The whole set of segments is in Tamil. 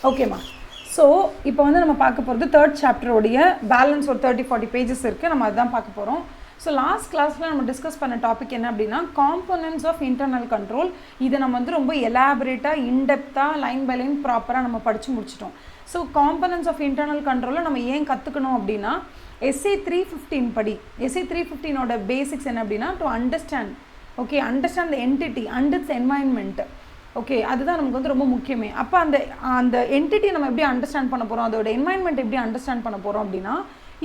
ஓகேம்மா. ஸோ இப்போ வந்து நம்ம பார்க்க போகிறது தேர்ட் சாப்டரோடைய பேலன்ஸ் ஒரு 30-40 பேஜஸ் இருக்குது. நம்ம அதுதான் பார்க்க போகிறோம். ஸோ லாஸ்ட் கிளாஸில் நம்ம டிஸ்கஸ் பண்ண டாபிக் என்ன அப்படின்னா காம்போனன்ட்ஸ் ஆஃப் இன்டர்னல் கண்ட்ரோல். இதை நம்ம வந்து ரொம்ப எலாபரேட்டாக இன்டெப்த்தாக லைன் பை லைன் ப்ராப்பராக நம்ம படித்து முடிச்சிட்டோம். ஸோ காம்போனன்ட்ஸ் ஆஃப் இன்டர்னல் கண்ட்ரோலில் நம்ம ஏன் கற்றுக்கணும் அப்படின்னா SA 315 படி SA 315ஓட பேசிக்ஸ் என்ன அப்படின்னா to understand understand the entity and its environment. Okay, அதுதான் நமக்கு வந்து ரொம்ப முக்கியமே. அப்போ அந்த என்டிட்டி நம்ம எப்படி அண்டர்ஸ்டாண்ட் பண்ண போகிறோம், அதோட என்வாயன்மெண்ட் எப்படி அண்டர்ஸ்டாண்ட் பண்ண போகிறோம் அப்படின்னா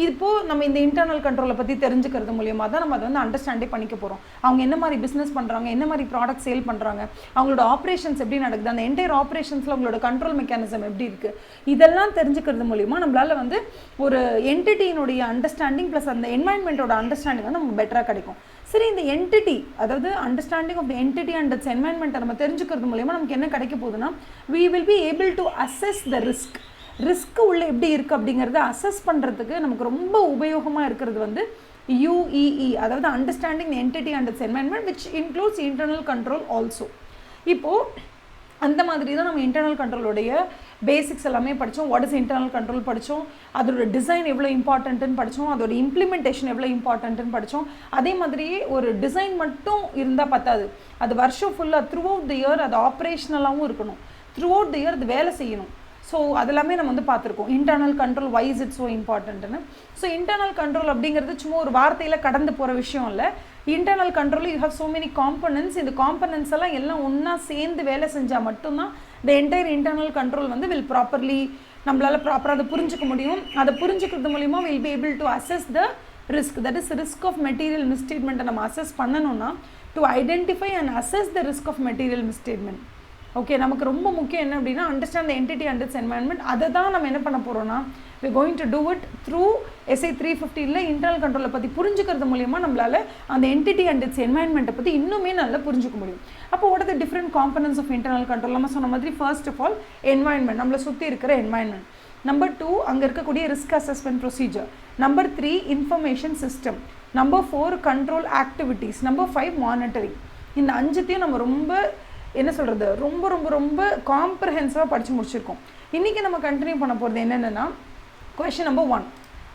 இப்போது நம்ம இந்த இன்டர்னல் கண்ட்ரோலை பற்றி தெரிஞ்சுக்கிறது மூலியமாக தான் நம்ம அதை வந்து அண்டர்ஸ்டாண்டே பண்ணிக்க போகிறோம். அவங்க என்ன மாதிரி பிஸ்னஸ் பண்ணுறாங்க, என்ன மாதிரி ப்ராடக்ட் சேல் பண்ணுறாங்க, அவங்களோட ஆப்ரேஷன்ஸ் எப்படி நடக்குது, அந்த என்டையர் ஆப்ரேஷன்ஸில் அவங்களோட கண்ட்ரோல் மெக்கானிசம் எப்படி இருக்குது, இதெல்லாம் தெரிஞ்சுக்கிறது மூலிமா நம்மளால் வந்து ஒரு என்டிட்டியினுடைய அண்டர்ஸ்டாண்டிங் ப்ளஸ் அந்த என்வாயன்மெண்ட்டோட அண்டர்ஸ்டாண்டிங் வந்து நமக்கு பெட்டராக கிடைக்கும். சரி, இந்த என்டிட்டி அதாவது understanding of the entity and its என்வாயன்மெண்ட்டை நம்ம தெரிஞ்சுக்கிறது மூலிமா நமக்கு என்ன கிடைக்க போகுதுன்னா we will be able to assess the risk உள்ள எப்படி இருக்குது அப்படிங்கிறத அசஸ் பண்ணுறதுக்கு நமக்கு ரொம்ப உபயோகமாக இருக்கிறது வந்து UEE, அதாவது understanding entity and its environment which includes internal control also. இப்போது அந்த மாதிரி தான் நம்ம இன்டர்னல் கண்ட்ரோலோடைய பேசிக்ஸ் எல்லாமே படித்தோம். வாட் இஸ் இன்டர்னல் கண்ட்ரோல் படித்தோம், அதோட டிசைன் எவ்வளோ இம்பார்ட்டன்ட்டுன்னு படித்தோம், அதோட இம்ப்ளிமெண்டேஷன் எவ்வளோ இம்பார்ட்டன்ட்டுன்னு படித்தோம். அதே மாதிரியே ஒரு டிசைன் மட்டும் இருந்தால் பத்தாது, அது வருஷம் ஃபுல்லாக த்ரூ அவுட் த இயர் அது ஆப்ரேஷ்னலாகவும் இருக்கணும், த்ரூ அவுட் த இயர் அது வேலை செய்யணும். ஸோ அதெல்லாமே நம்ம வந்து பார்த்துருக்கோம். Internal control wise it's so இம்பார்ட்டன்ட்டுன்னு. ஸோ இன்டர்னல் கண்ட்ரோல் அப்படிங்கிறது சும்மா ஒரு வார்த்தையில் கடந்து போகிற விஷயம் இல்லை. Internal control you have so many components. இந்த காம்பனன்ட்ஸ் எல்லாம் ஒன்றா சேர்ந்து வேலை செஞ்சால் மட்டும்தான் த என்டையர் இன்டர்னல் கண்ட்ரோல் வந்து வில் ப்ராப்பர்லி நம்மளால் ப்ராப்பராக அதை புரிஞ்சிக்க முடியும். அதை புரிஞ்சுக்கிறது மூலிமா will be able to assess the risk, that is risk of material மிஸ்டேட்மெண்ட்டை நம்ம அசஸ் பண்ணணும்னா to identify and assess the risk of material misstatement. Okay, நமக்கு ரொம்ப முக்கியம் என்ன அப்படின்னா understand the entity and its environment. அதை தான் நம்ம என்ன பண்ண போகிறோம்னா we are going to do it through SA 315ல இன்டர்னல் கண்ட்ரோலை பற்றி புரிஞ்சுக்கிறது மூலிமா நம்மளால் அந்த என்டிட்டி அண்ட் இட்ஸ் என்வாயன்மெண்ட்டை பற்றி இன்னுமே நல்லா புரிஞ்சுக்க முடியும். அப்போ what are the different components of internal control? நம்ம சொன்ன மாதிரி ஃபர்ஸ்ட் ஆஃப் ஆல் என்வாயன்மெண்ட், நம்மளை சுற்றி இருக்கிற என்வாயன்மெண்ட். நம்பர் 2 அங்கே இருக்கக்கூடிய risk assessment procedure. Number 3 information system. Number 4 control activities. Number 5 monitoring. இந்த அஞ்சுத்தையும் நம்ம ரொம்ப என்ன சொல்கிறது ரொம்ப ரொம்ப ரொம்ப காம்ப்ரஹென்சிவாக படித்து முடிச்சிருக்கோம். இன்றைக்கி நம்ம கண்டினியூ பண்ண போகிறது என்னென்னா கொஷின் நம்பர் 1.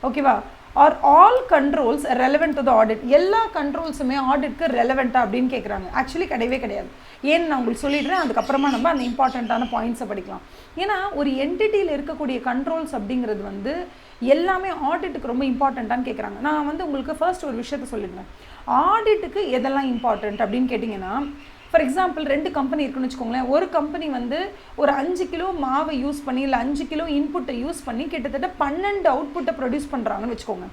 ஓகேவா, are all controls relevant to the audit? எல்லா கண்ட்ரோல்ஸுமே ஆடிட்க்கு ரெலவெண்ட்டா அப்படின்னு கேட்குறாங்க. ஆக்சுவலி கிடையவே கிடையாது. ஏன்னு நான் உங்களுக்கு சொல்லிடுறேன், அதுக்கப்புறமா நம்ம அந்த இம்பார்ட்டண்ட்டான பாயிண்ட்ஸை படிக்கலாம். ஏன்னா ஒரு என்டிட்டியில் இருக்கக்கூடிய கண்ட்ரோல்ஸ் அப்படிங்கிறது வந்து எல்லாமே ஆடிட்டுக்கு ரொம்ப இம்பார்ட்டண்ட்டான்னு கேட்குறாங்க. நான் வந்து உங்களுக்கு ஃபர்ஸ்ட் ஒரு விஷயத்த சொல்லிடுறேன். ஆடிட்டுக்கு எதெல்லாம் இம்பார்ட்டண்ட் அப்படின்னு கேட்டிங்கன்னா, ஃபார் எக்ஸாம்பிள் 2 கம்பெனி இருக்குன்னு வச்சுக்கோங்களேன். ஒரு கம்பெனி வந்து ஒரு 5 கிலோ மாவை யூஸ் பண்ணி இல்லை 5 கிலோ இன்புட்டை யூஸ் பண்ணி கிட்டத்தட்ட 12 அவுட்புட்டை ப்ரொடியூஸ் பண்ணுறாங்கன்னு வச்சுக்கோங்க.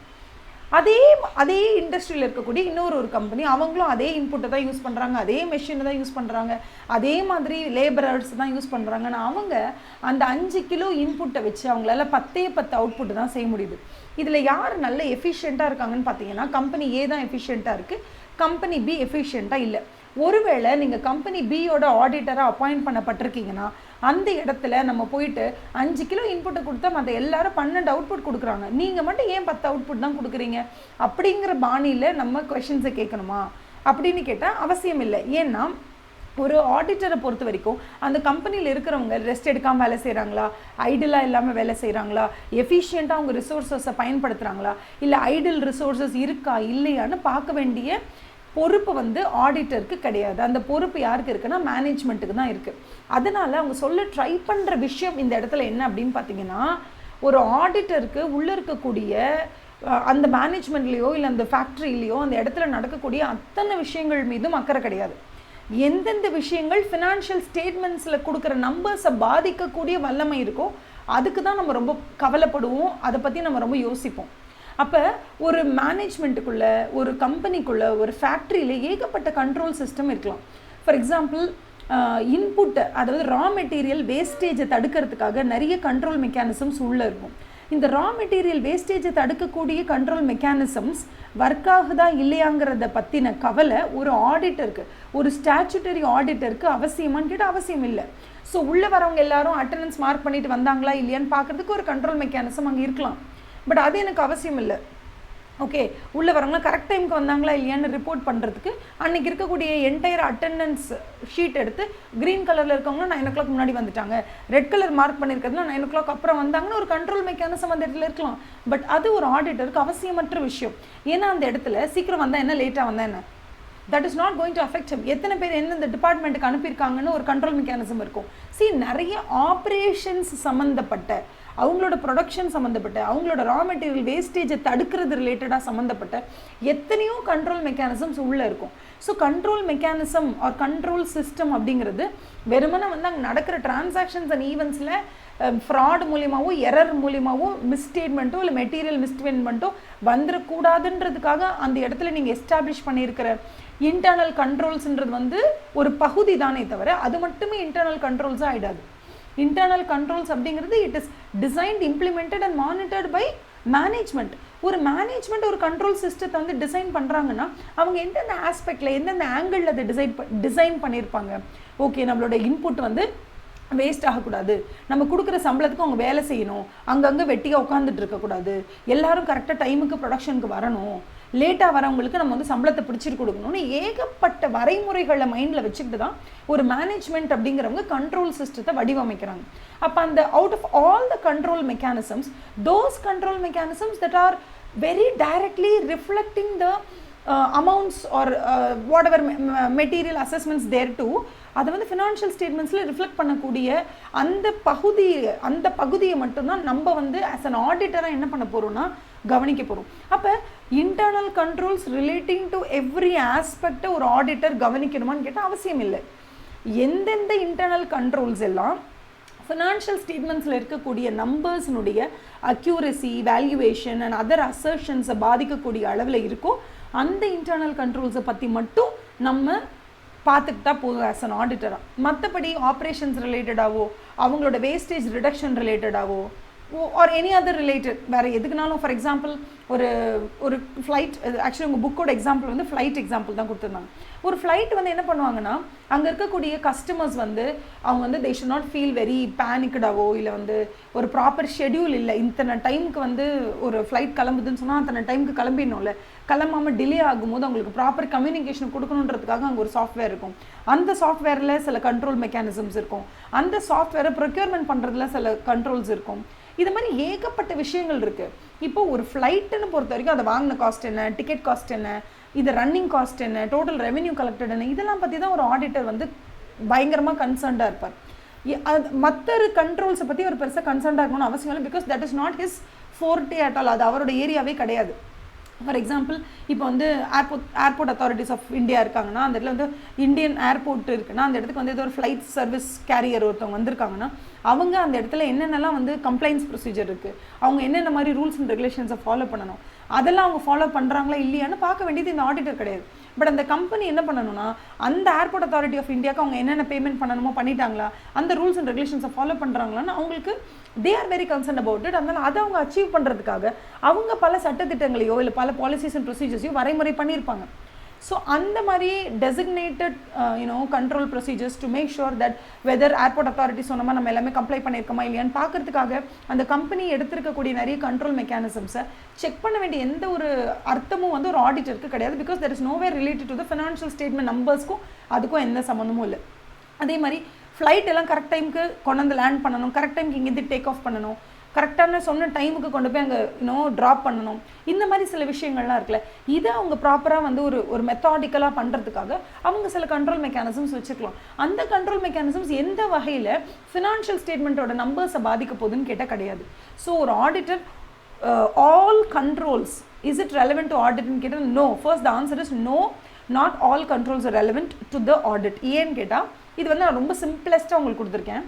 அதே இண்டஸ்ட்ரியில் இருக்கக்கூடிய இன்னொரு கம்பெனி அவங்களும் அதே இன்புட்டை தான் யூஸ் பண்ணுறாங்க, அதே மெஷினை தான் யூஸ் பண்ணுறாங்க, அதே மாதிரி லேபரர்ஸ் தான் யூஸ் பண்ணுறாங்கன்னா அவங்க அந்த 5 கிலோ இன்புட்டை வச்சு அவங்களால 10 அவுட்புட்டு தான் செய்ய முடியுது. இதில் யார் நல்ல எஃபிஷியண்ட்டாக இருக்காங்கன்னு பார்த்தீங்கன்னா கம்பெனி A தான் எஃபிஷியண்ட்டாக இருக்குது, கம்பெனி B எஃபிஷியண்ட்டாக இல்லை. ஒருவேளை நீங்கள் கம்பெனி பியோட ஆடிட்டராக அப்பாயிண்ட் பண்ணப்பட்டிருக்கீங்கன்னா அந்த இடத்துல நம்ம போயிட்டு 5 கிலோ இன்புட்டை கொடுத்தா மற்ற எல்லாரும் 12 அவுட்புட் கொடுக்குறாங்க, நீங்கள் மட்டும் ஏன் 10 அவுட்புட் தான் கொடுக்குறீங்க அப்படிங்கிற பாணியில் நம்ம கொஷின்ஸை கேட்கணுமா அப்படின்னு கேட்டால் அவசியம் இல்லை. ஏன்னா ஒரு ஆடிட்டரை பொறுத்த வரைக்கும் அந்த கம்பெனியில் இருக்கிறவங்க ரெஸ்ட் எடுக்காமல் வேலை செய்கிறாங்களா, ஐடிலாக இல்லாமல் வேலை செய்கிறாங்களா, எஃபிஷியண்ட்டாக அவங்க ரிசோர்ஸஸை பயன்படுத்துகிறாங்களா, இல்லை ஐடில் ரிசோர்ஸஸ் இருக்கா இல்லையான்னு பார்க்க வேண்டிய பொறுப்பு வந்து ஆடிட்டருக்கு கிடையாது. அந்த பொறுப்பு யாருக்கு இருக்குன்னா மேனேஜ்மெண்ட்டுக்கு தான் இருக்குது. அதனால் அவங்க சொல்ல ட்ரை பண்ணுற விஷயம் இந்த இடத்துல என்ன அப்படின்னு பார்த்தீங்கன்னா, ஒரு ஆடிட்டருக்கு உள்ளே இருக்கக்கூடிய அந்த மேனேஜ்மெண்ட்லேயோ இல்லை அந்த ஃபேக்ட்ரிலேயோ அந்த இடத்துல நடக்கக்கூடிய அத்தனை விஷயங்கள் மீதும் அக்கறை கிடையாது. எந்தெந்த விஷயங்கள் ஃபினான்ஷியல் ஸ்டேட்மெண்ட்ஸில் கொடுக்குற நம்பர்ஸை பாதிக்கக்கூடிய வல்லமை இருக்கோ அதுக்கு தான் நம்ம ரொம்ப கவலைப்படுவோம், அதை பற்றி நம்ம ரொம்ப யோசிப்போம். அப்போ ஒரு மேனேஜ்மெண்ட்டுக்குள்ளே ஒரு கம்பெனிக்குள்ளே ஒரு ஃபேக்ட்ரியில் ஏகப்பட்ட கண்ட்ரோல் சிஸ்டம் இருக்கலாம். ஃபார் எக்ஸாம்பிள் இன்புட்டை அதாவது ரா மெட்டீரியல் வேஸ்டேஜை தடுக்கிறதுக்காக நிறைய கண்ட்ரோல் மெக்கானிசம்ஸ் உள்ளே இருக்கும். இந்த ரா மெட்டீரியல் வேஸ்டேஜை தடுக்கக்கூடிய கண்ட்ரோல் மெக்கானிசம்ஸ் ஒர்க் ஆகுதா இல்லையாங்கிறத பற்றின கவலை ஒரு ஆடிட்டருக்கு, ஒரு ஸ்டாச்சுட்டரி ஆடிட்டருக்கு அவசியமானு கேட்டால் அவசியம் இல்லை. ஸோ உள்ளே வரவங்க எல்லாரும் அட்டெண்டன்ஸ் மார்க் பண்ணிட்டு வந்தாங்களா இல்லையான்னு பார்க்குறதுக்கு ஒரு கண்ட்ரோல் மெக்கானிசம் அங்கே இருக்கலாம். பட் அது எனக்கு அவசியம் இல்லை. ஓகே, உள்ளே வரவங்களாம் கரெக்ட் டைமுக்கு வந்தாங்களா இல்லையான்னு ரிப்போர்ட் பண்ணுறதுக்கு அன்றைக்கி இருக்கக்கூடிய என்டையர் அட்டெண்டன்ஸ் ஷீட் எடுத்து க்ரீன் கலரில் இருக்கவங்க 9 o'clock முன்னாடி வந்துட்டாங்க, ரெட் கலர் மார்க் பண்ணியிருக்கிறதுனா 9 o'clock அப்புறம் வந்தாங்கன்னு ஒரு கண்ட்ரோல் மெக்கானிசம் அந்த இடத்துல இருக்கலாம். பட் அது ஒரு ஆடிட்டருக்கு அவசியமற்ற விஷயம். ஏன்னா அந்த இடத்துல சீக்கிரம் வந்தால் என்ன, லேட்டாக வந்தால் என்ன, that is not going to affect him. எத்தனை பேர் எந்தெந்த டிபார்ட்மெண்ட்டுக்கு அனுப்பியிருக்காங்கன்னு ஒரு கண்ட்ரோல் மெக்கானிசம் இருக்கும். நிறைய ஆப்ரேஷன்ஸ் சம்மந்தப்பட்ட, அவங்களோட ப்ரொடக்ஷன் சம்மந்தப்பட்ட, அவங்களோட ரா மெட்டீரியல் வேஸ்டேஜை தடுக்கிறது ரிலேட்டடாக சம்மந்தப்பட்ட எத்தனையோ கண்ட்ரோல் மெக்கானிசம்ஸ் உள்ளே இருக்கும். So control mechanism or control system அப்படிங்கிறது வெறுமனே வந்து அங்கே நடக்கிற டிரான்சாக்ஷன்ஸ் அண்ட் ஈவெண்ட்ஸில் ஃப்ராட் மூலியமாகவோ எரர் மூலியமாகவோ மிஸ்டேட்மெண்ட்டோ இல்லை மெட்டீரியல் மிஸ்டேட்மெண்ட்டோ வந்துடக்கூடாதுன்றதுக்காக அந்த இடத்துல நீங்கள் எஸ்டாப்ளிஷ் பண்ணியிருக்கிற இன்டர்னல் கண்ட்ரோல்ஸ்ன்றது வந்து ஒரு பகுதி தானே தவிர அது மட்டுமே இன்டர்னல் கண்ட்ரோல்ஸாக ஆகிடாது. இன்டர்னல் கண்ட்ரோல்ஸ் அப்படிங்கிறது it is designed, implemented and monitored by management. ஒரு மேனேஜ்மெண்ட் ஒரு கண்ட்ரோல் சிஸ்டத்தை வந்து டிசைன் பண்ணுறாங்கன்னா அவங்க எந்தெந்த ஆஸ்பெக்டில் எந்தெந்த ஆங்கிளில் அதை டிசைன் பண்ணியிருப்பாங்க. ஓகே, நம்மளோட இன்புட் வந்து வேஸ்ட் ஆகக்கூடாது, நம்ம கொடுக்குற சம்பளத்துக்கு அவங்க வேலை செய்யணும், அங்கங்கே வெட்டியாக உட்காந்துட்டு இருக்கக்கூடாது, எல்லாரும் கரெக்டாக டைமுக்கு ப்ரொடக்ஷனுக்கு வரணும், லேட்டாக வரவங்களுக்கு நம்ம வந்து சம்பளத்தை பிடிச்சிட்டு கொடுக்கணும்னு ஏகப்பட்ட வரைமுறைகளை மைண்டில் வச்சுக்கிட்டு தான் ஒரு மேனேஜ்மெண்ட் அப்படிங்கிறவங்க கண்ட்ரோல் சிஸ்டத்தை வடிவமைக்கிறாங்க. அப்போ அந்த out of all the control mechanisms, those control mechanisms that are very directly reflecting the amounts or whatever material assessments there to, அதை வந்து ஃபினான்ஷியல் ஸ்டேட்மெண்ட்ஸில் ரிஃப்ளெக்ட் பண்ணக்கூடிய அந்த பகுதியை மட்டும்தான் நம்ம வந்து ஆஸ் அன் ஆடிட்டராக என்ன பண்ண போகிறோம்னா கவனிக்க போகிறோம். அப்போ internal controls relating to every ஆஸ்பெக்டை ஒரு ஆடிட்டர் கவனிக்கணுமான்னு கேட்டால் அவசியம் இல்லை. எந்தெந்த இன்டர்னல் கண்ட்ரோல்ஸ் எல்லாம் ஃபினான்ஷியல் ஸ்டேட்மெண்ட்ஸில் இருக்கக்கூடிய நம்பர்ஸ்னுடைய அக்யூரசி, வேல்யூவேஷன் அண்ட் அதர் அசர்ஷன்ஸை பாதிக்கக்கூடிய அளவில் இருக்கோ அந்த இன்டர்னல் கண்ட்ரோல்ஸை பற்றி மட்டும் நம்ம பார்த்துட்டு தான் போதும் ஆஸ் அன் ஆடிட்டராக. மற்றபடி ஆப்ரேஷன்ஸ் ரிலேட்டடாகவோ அவங்களோட வேஸ்டேஜ் ரிடக்ஷன் ரிலேட்டடாகவோ ஆர் எனி அதர் ரிலேட்டட் வேறு எதுக்குனாலும், ஃபார் எக்ஸாம்பிள் ஒரு ஃப்ளைட், ஆக்சுவலி உங்கள் புக்கோட எக்ஸாம்பிள் வந்து ஃப்ளைட் எக்ஸாம்பிள் தான் கொடுத்துருந்தாங்க. ஒரு ஃப்ளைட் வந்து என்ன பண்ணுவாங்கன்னா அங்கே இருக்கக்கூடிய கஸ்டமர்ஸ் வந்து அவங்க வந்து they should not feel very பேனிக்கடாவோ, இல்லை வந்து ஒரு ப்ராப்பர் ஷெடியூல் இல்லை, இத்தனை டைமுக்கு வந்து ஒரு ஃப்ளைட் கிளம்புதுன்னு சொன்னால் அத்தனை டைமுக்கு கிளம்பிடணும்ல, கிளம்பாமல் டிலே ஆகும்போது அவங்களுக்கு ப்ராப்பர் கம்யூனிகேஷன் கொடுக்கணுன்றதுக்காக அங்கே ஒரு சாஃப்ட்வேர் இருக்கும். அந்த சாஃப்ட்வேரில் சில கண்ட்ரோல் மெக்கானிசம்ஸ் இருக்கும். அந்த சாஃப்ட்வேரை ப்ரொக்யூர்மெண்ட் பண்ணுறதுல சில கண்ட்ரோல்ஸ் இருக்கும். இது மாதிரி ஏகப்பட்ட விஷயங்கள் இருக்குது. இப்போ ஒரு ஃப்ளைட்டுன்னு பொறுத்த வரைக்கும் அதை வாங்கின காஸ்ட் என்ன, டிக்கெட் காஸ்ட் என்ன, இது ரன்னிங் காஸ்ட் என்ன, டோட்டல் ரெவென்யூ கலெக்டட் என்ன, இதெல்லாம் பற்றி தான் ஒரு ஆடிட்டர் வந்து பயங்கரமாக கன்சர்ன்டாக இருப்பார். மற்ற கண்ட்ரோல்ஸை பற்றி ஒரு பெருசாக கன்சர்ன்டாக இருக்கணும்னு அவசியம் இல்லை. Because that is not his forte at all. அது அவரோட ஏரியாவே கிடையாது. ஃபார் எக்ஸாம்பிள் இப்போ வந்து ஏர்போர்ட் அத்தாரிட்டிஸ் ஆஃப் இந்தியா இருக்காங்கன்னா அந்த இடத்துல வந்து இந்தியன் ஏர்போர்ட் இருக்குன்னா அந்த இடத்துக்கு வந்து ஏதோ ஒரு ஃப்ளைட் சர்வீஸ் கேரியர் ஒருத்தவங்க வந்திருக்காங்கன்னா அவங்க அந்த இடத்துல என்னென்னலாம் வந்து கம்ப்ளைண்ட்ஸ் ப்ரொசீஜர் இருக்குது, அவங்க என்னென்ன மாதிரி ரூல்ஸ் அண்ட் ரெகுலேஷன்ஸை ஃபாலோ பண்ணணும், அதெல்லாம் அவங்க ஃபாலோ பண்ணுறாங்களா இல்லையான்னு பார்க்க வேண்டியது இந்த ஆடிட்டர் கிடையாது. பட் அந்த கம்பெனி என்ன பண்ணணும்னா அந்த ஏர்போர்ட் அத்தாரிட்டி ஆஃப் இந்தியாவுக்கு அவங்க என்னென்ன பேமெண்ட் பண்ணணுமோ பண்ணிட்டாங்களா, அந்த ரூல்ஸ் அண்ட் ரெகுலேஷன்ஸை ஃபாலோ பண்ணுறாங்களான்னு அவங்களுக்கு they are very concern about it. அதனால் அதை அவங்க அச்சீவ் பண்ணுறதுக்காக அவங்க பல சட்டத்திட்டங்களையோ இல்லை பல பாலிசிஸ் அண்ட் ப்ரொசீஜர்ஸையோ வரைமுறை பண்ணியிருப்பாங்க. ஸோ அந்த மாதிரி designated control procedures to make sure that whether airport authority சொன்னோமா நம்ம எல்லாமே கம்ப்ளை பண்ணியிருக்கோமா இல்லையான்னு பார்க்கறதுக்காக அந்த கம்பெனி எடுத்திருக்கக்கூடிய நிறைய கண்ட்ரோல் மெக்கானிசம்ஸை செக் பண்ண வேண்டிய எந்த ஒரு அர்த்தமும் வந்து ஒரு ஆடிட்டருக்கு கிடையாது. Because that is nowhere related to the financial statement நம்பர்ஸ்க்கும் அதுக்கும் எந்த சம்மந்தமும் இல்லை. அதே மாதிரி ஃப்ளைட் எல்லாம் கரெக்ட் டைமுக்கு கொண்டு வந்து லேண்ட் பண்ணணும், கரெக்ட் டைமுக்கு இங்கேருந்து டேக் ஆஃப் பண்ணணும், கரெக்டான சொன்ன டைமுக்கு கொண்டு போய் அங்கே ட்ராப் பண்ணணும், இந்த மாதிரி சில விஷயங்கள்லாம் இருக்குல்ல, இதை அவங்க ப்ராப்பராக வந்து ஒரு மெத்தாடிக்கலாக பண்ணுறதுக்காக அவங்க சில கண்ட்ரோல் மெக்கானிசம்ஸ் வச்சுக்கலாம். அந்த கண்ட்ரோல் மெக்கானிசம்ஸ் எந்த வகையில் ஃபினான்ஷியல் ஸ்டேட்மெண்ட்டோட நம்பர்ஸை பாதிக்க போகுதுன்னு கேட்டால் கிடையாது. ஸோ ஒரு auditor all controls is it relevant to ஆடிட்னு கேட்டால் no. First the answer is no, not all controls are relevant to the audit. ஏன்னு கேட்டால் இது வந்து நான் ரொம்ப சிம்பிளஸ்ட்டாக உங்களுக்கு கொடுத்துருக்கேன்.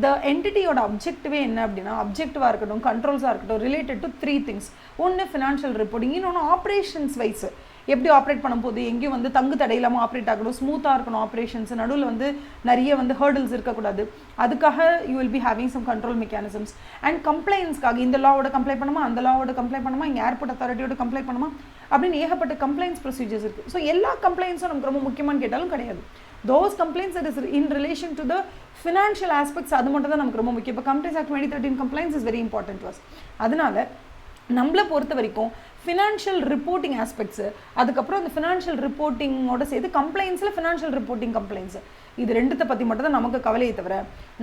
த என்டிட்டியோட அப்ஜெக்டிவே என்ன அப்படின்னா, அப்ஜெக்டிவாக இருக்கட்டும் கண்ட்ரோல்ஸாக இருக்கட்டும் ரிலேட்டட் டு 3 things. ஒன்று ஃபினான்ஷியல் ரிப்போர்ட்டிங், இன்னொன்று ஆப்ரேஷன்ஸ் வைஸ் எப்படி ஆப்ரேட் பண்ண போகுது, எங்கேயும் வந்து தங்கு தடையில்லாமல் ஆப்ரேட் ஆகணும், ஸ்மூத்தாக இருக்கணும் ஆப்ரேஷன்ஸ், நடுவில் வந்து நிறைய வந்து ஹர்டில்ஸ் இருக்கக்கூடாது, அதுக்காக you will be having some control mechanisms. And கம்ப்ளைண்ட்ஸ்க்காக இந்த லாவோட கம்ப்ளை பண்ணுமா, அந்த லாவோட கம்ப்ளை பண்ணுமா, இங்கே ஏர்போர்ட் அத்தாரிட்டியோட கம்ப்ளை பண்ணுமா அப்படின்னு ஏகப்பட்ட கம்ப்ளைண்ட்ஸ் ப்ரொசீஜர்ஸ் இருக்குது. ஸோ எல்லா கம்ப்ளைண்ட்ஸும் நமக்கு ரொம்ப முக்கியமானு கேட்டாலும் கிடையாது. those complaints that is in relation to the financial aspects அது மட்டும் தான் நமக்கு ரொம்ப முக்கியம். இப்போ Companies Act 2013 compliance is very important to us. அதனால நம்மளை பொறுத்த வரைக்கும் ஃபினான்ஷியல் ரிப்போர்ட்டிங் ஆஸ்பெக்ட்ஸு, அதுக்கப்புறம் அந்த ஃபினான்ஷியல் ரிப்போர்ட்டிங்கோட சேர்த்து கம்ப்ளைண்ட்ஸில் ஃபினான்ஷியல் ரிப்போர்ட்டிங் கம்ப்ளைண்ட்ஸு, இது ரெண்டுத்தை பற்றி மட்டும் தான் நமக்கு கவலையை தவிர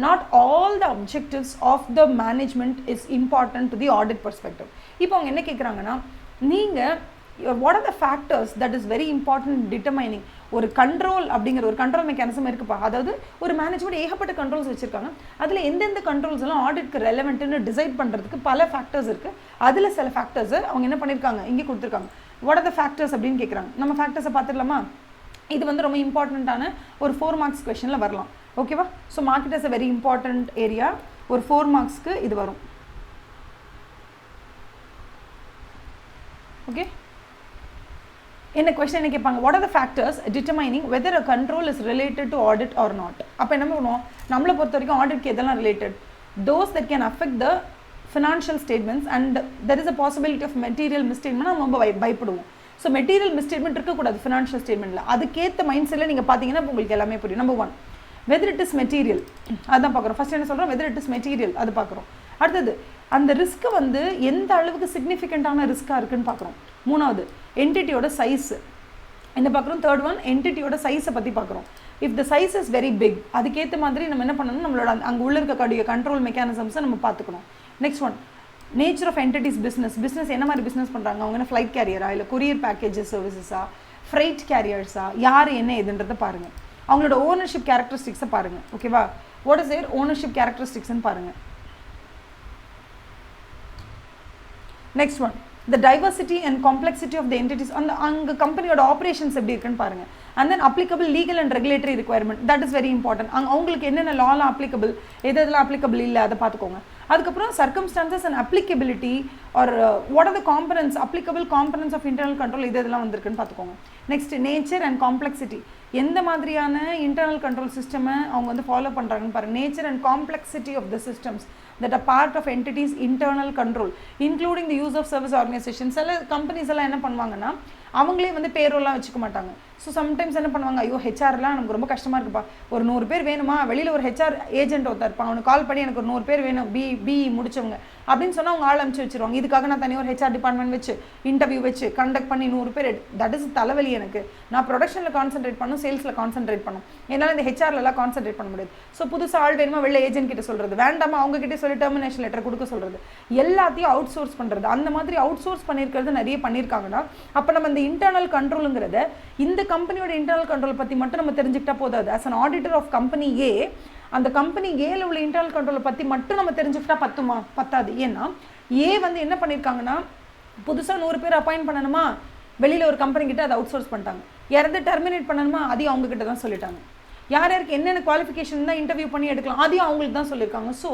not all the objectives of the management is important to the audit perspective. இப்போ அவங்க என்ன கேட்குறாங்கன்னா, நீங்கள் what are the factors that is very important in determining ஒரு கண்ட்ரோல் அப்படிங்கிற ஒரு கண்ட்ரோல் மெக்கானிசம் இருக்குப்பா. அதாவது ஒரு மேனேஜ்மெண்ட் ஏகப்பட்ட கண்ட்ரோல்ஸ் வச்சுருக்காங்க, அதில் எந்தெந்த கண்ட்ரோல்ஸ் எல்லாம் ஆடிட்க்கு ரெலவெண்ட்டுன்னு டிசைட் பண்ணுறதுக்கு பல ஃபேக்டர்ஸ் இருக்குது. அதில் சில ஃபேக்டர்ஸை அவங்க என்ன பண்ணியிருக்காங்க, இங்கே கொடுத்துருக்காங்க. வாட் ஆர் த ஃபேக்டர்ஸ் அப்படின்னு கேட்குறாங்க. நம்ம ஃபேக்டர்ஸை பார்த்துடலாமா? இது வந்து ரொம்ப இம்பார்ட்டண்ட்டான ஒரு 4 மார்க்ஸ் கொஷனில் வரலாம். ஓகேவா? So market is a very important area. ஒரு 4 மார்க்ஸ்க்கு இது வரும். ஓகே, என்ன கொஸ்டின் என்ன கேட்பாங்க, what are the factors determining whether a control is related to audit or not. அப்போ என்ன பண்ணுவோம், நம்மளை பொறுத்த வரைக்கும் ஆடிட்க்கு எதெல்லாம் related, those that can affect the financial statements and there is a possibility of material misstatement. நம்ம ரொம்ப பயப்படுவோம். ஸோ மெட்டீரியல் மிஸ்டேட்மெண்ட் இருக்கக்கூடாது ஃபினான்ஷியல் ஸ்டேட்மெண்ட்டில். அதுக்கேற்ற மைண்ட் செட்டில் நீங்கள் பார்த்தீங்கன்னா உங்களுக்கு எல்லாமே புரியும். Number 1 whether it is material, அதுதான் பார்க்குறோம். ஃபர்ஸ்ட் என்ன சொல்கிறோம், வெதர் இட் இஸ் மெட்டீரியல், அது பார்க்குறோம். அடுத்தது அந்த ரிஸ்க்கு வந்து எந்த அளவுக்கு சிக்னிஃபிகண்ட்டான ரிஸ்க்காக இருக்குன்னு பார்க்குறோம். 3வது என்டிட்டியோட சைஸு என்ன பார்க்குறோம். 3rd ஒன் என்டிட்டியோட சைஸை பற்றி பார்க்குறோம். If the size is very big, அதுக்கேற்ற மாதிரி நம்ம என்ன பண்ணணும், நம்மளோட அங்கே உள்ள இருக்கக்கூடிய கண்ட்ரோல் மெக்கானிசம்ஸை நம்ம பார்த்துக்கணும். Next one nature of entity's business என்ன மாதிரி பிஸ்னஸ் பண்ணுறாங்க, அவங்க என்ன ஃப்ளைட் கேரியரா இல்லை கொரியர் பேக்கேஜஸ் சர்வீசஸா ஃப்ரைட் கேரியர்ஸா, யார் என்ன எதுன்றதை பாருங்கள். அவங்களோட ஓனர்ஷிப் கேரக்டரிஸ்டிக்ஸை பாருங்கள். ஓகேவா, வாட் இஸ் தேர் ஓனர்ஷிப் கேரக்டரிஸ்டிக்ஸ்ன்னு பாருங்கள். Next one the diversity and complexity of the entities and அங்க கம்பெனியோட ஆப்ரேஷன்ஸ் எப்படி இருக்குன்னு பாருங்க. and then applicable legal and regulatory requirement, that is very important. அவங்களுக்கு என்னென்ன லாலாம் applicable, எதெல்லாம் applicable இல்லை அதை பார்த்துக்கோங்க. அதுக்கப்புறம் circumstances and applicability or what are the components, applicable components of internal control, இதெல்லாம் வந்திருக்குன்னு பார்த்துக்கோங்க. நெக்ஸ்ட் நேச்சர் அண்ட் காம்ப்ளெக்சிட்டி, எந்த மாதிரியான இன்டர்னல் கண்ட்ரோல் சிஸ்டமை அவங்க வந்து ஃபாலோ பண்ணுறாங்கன்னு பாருங்கள். Nature and complexity of the systems that are part of entities internal control including the use of service organizations. சில கம்பெனிஸ் எல்லாம் என்ன பண்ணுவாங்கன்னா அவங்களே வந்து பேரோலாம் வச்சுக்க மாட்டாங்க. ஸோ சம்டைம்ஸ் என்ன பண்ணுவாங்க, ஐயோ ஹெச்ஆர்லாம் நமக்கு ரொம்ப கஷ்டமாக இருக்குப்பா, ஒரு 100 பேர் வேணுமா, வெளியில் ஒரு ஹெச்ஆர் ஏஜென்ட் ஒருத்தர் இருப்பாங்க, அவனுக்கு கால் பண்ணி எனக்கு ஒரு 100 பேர் வேணும் பிஇ முடிச்சவங்க அப்படின்னு சொன்னால் அவங்க ஆள் அனுப்பிச்சு வச்சுருவாங்க. இதுக்காக நான் தனியாக ஒரு ஹெச்ஆர் டிபார்ட்மெண்ட் வச்சு இன்டர்வியூ வச்சு கண்டக்ட் பண்ணி 100 பேர், தட் இஸ் தலைவலி எனக்கு. நான் ப்ரொடக்ஷனில் கான்சென்ட்ரேட் பண்ணும், சேல்ஸில் கான்சென்ட்ரேட் பண்ணும், என்னால் இந்த ஹெச்ஆர்லாம் கான்சென்ட்ரேட் பண்ண முடியாது. ஸோ புதுசாக ஆள் வேணுமா வெளில ஏஜென்ட் கிட்ட சொல்கிறது, வேண்டாமா அவங்க கிட்டே சொல்லி டெர்மினேஷன் லெட்டர் கொடுக்க சொல்கிறது, எல்லாத்தையும் அவுட் சோர்ஸ் பண்ணுறது. அந்த மாதிரி அவுட் சோர்ஸ் பண்ணியிருக்கிறது நிறைய பண்ணியிருக்காங்கன்னா அப்போ நம்ம இந்த இன்டர்னல் கண்ட்ரோலுங்கிறத இந்த கம்பெனியோட இன்டர்னல் கண்ட்ரோல் பற்றி மட்டும் நம்ம தெரிஞ்சுக்கிட்டா போதாது. As an auditor of company A, அந்த கம்பெனி ஏல உள்ள இன்டர்னல் கண்ட்ரோலை பற்றி மட்டும் நம்ம தெரிஞ்சுக்கிட்டா பத்தாது. ஏன்னா ஏ வந்து என்ன பண்ணியிருக்காங்கன்னா புதுசாக 100 பேர் அப்பாயிண்ட் பண்ணணுமா, வெளியில் ஒரு கம்பெனி கிட்ட அதை அவுட் சோர்ஸ் பண்ணிட்டாங்க. யாராவது டெர்மினேட் பண்ணணுமா, அதையும் அவங்க கிட்ட தான் சொல்லிட்டாங்க. யார் யாருக்கு என்னென்ன குவாலிஃபிகேஷன் தான் இன்டர்வியூ பண்ணி எடுக்கலாம், அதையும் அவங்களுக்கு தான் சொல்லியிருக்காங்க. ஸோ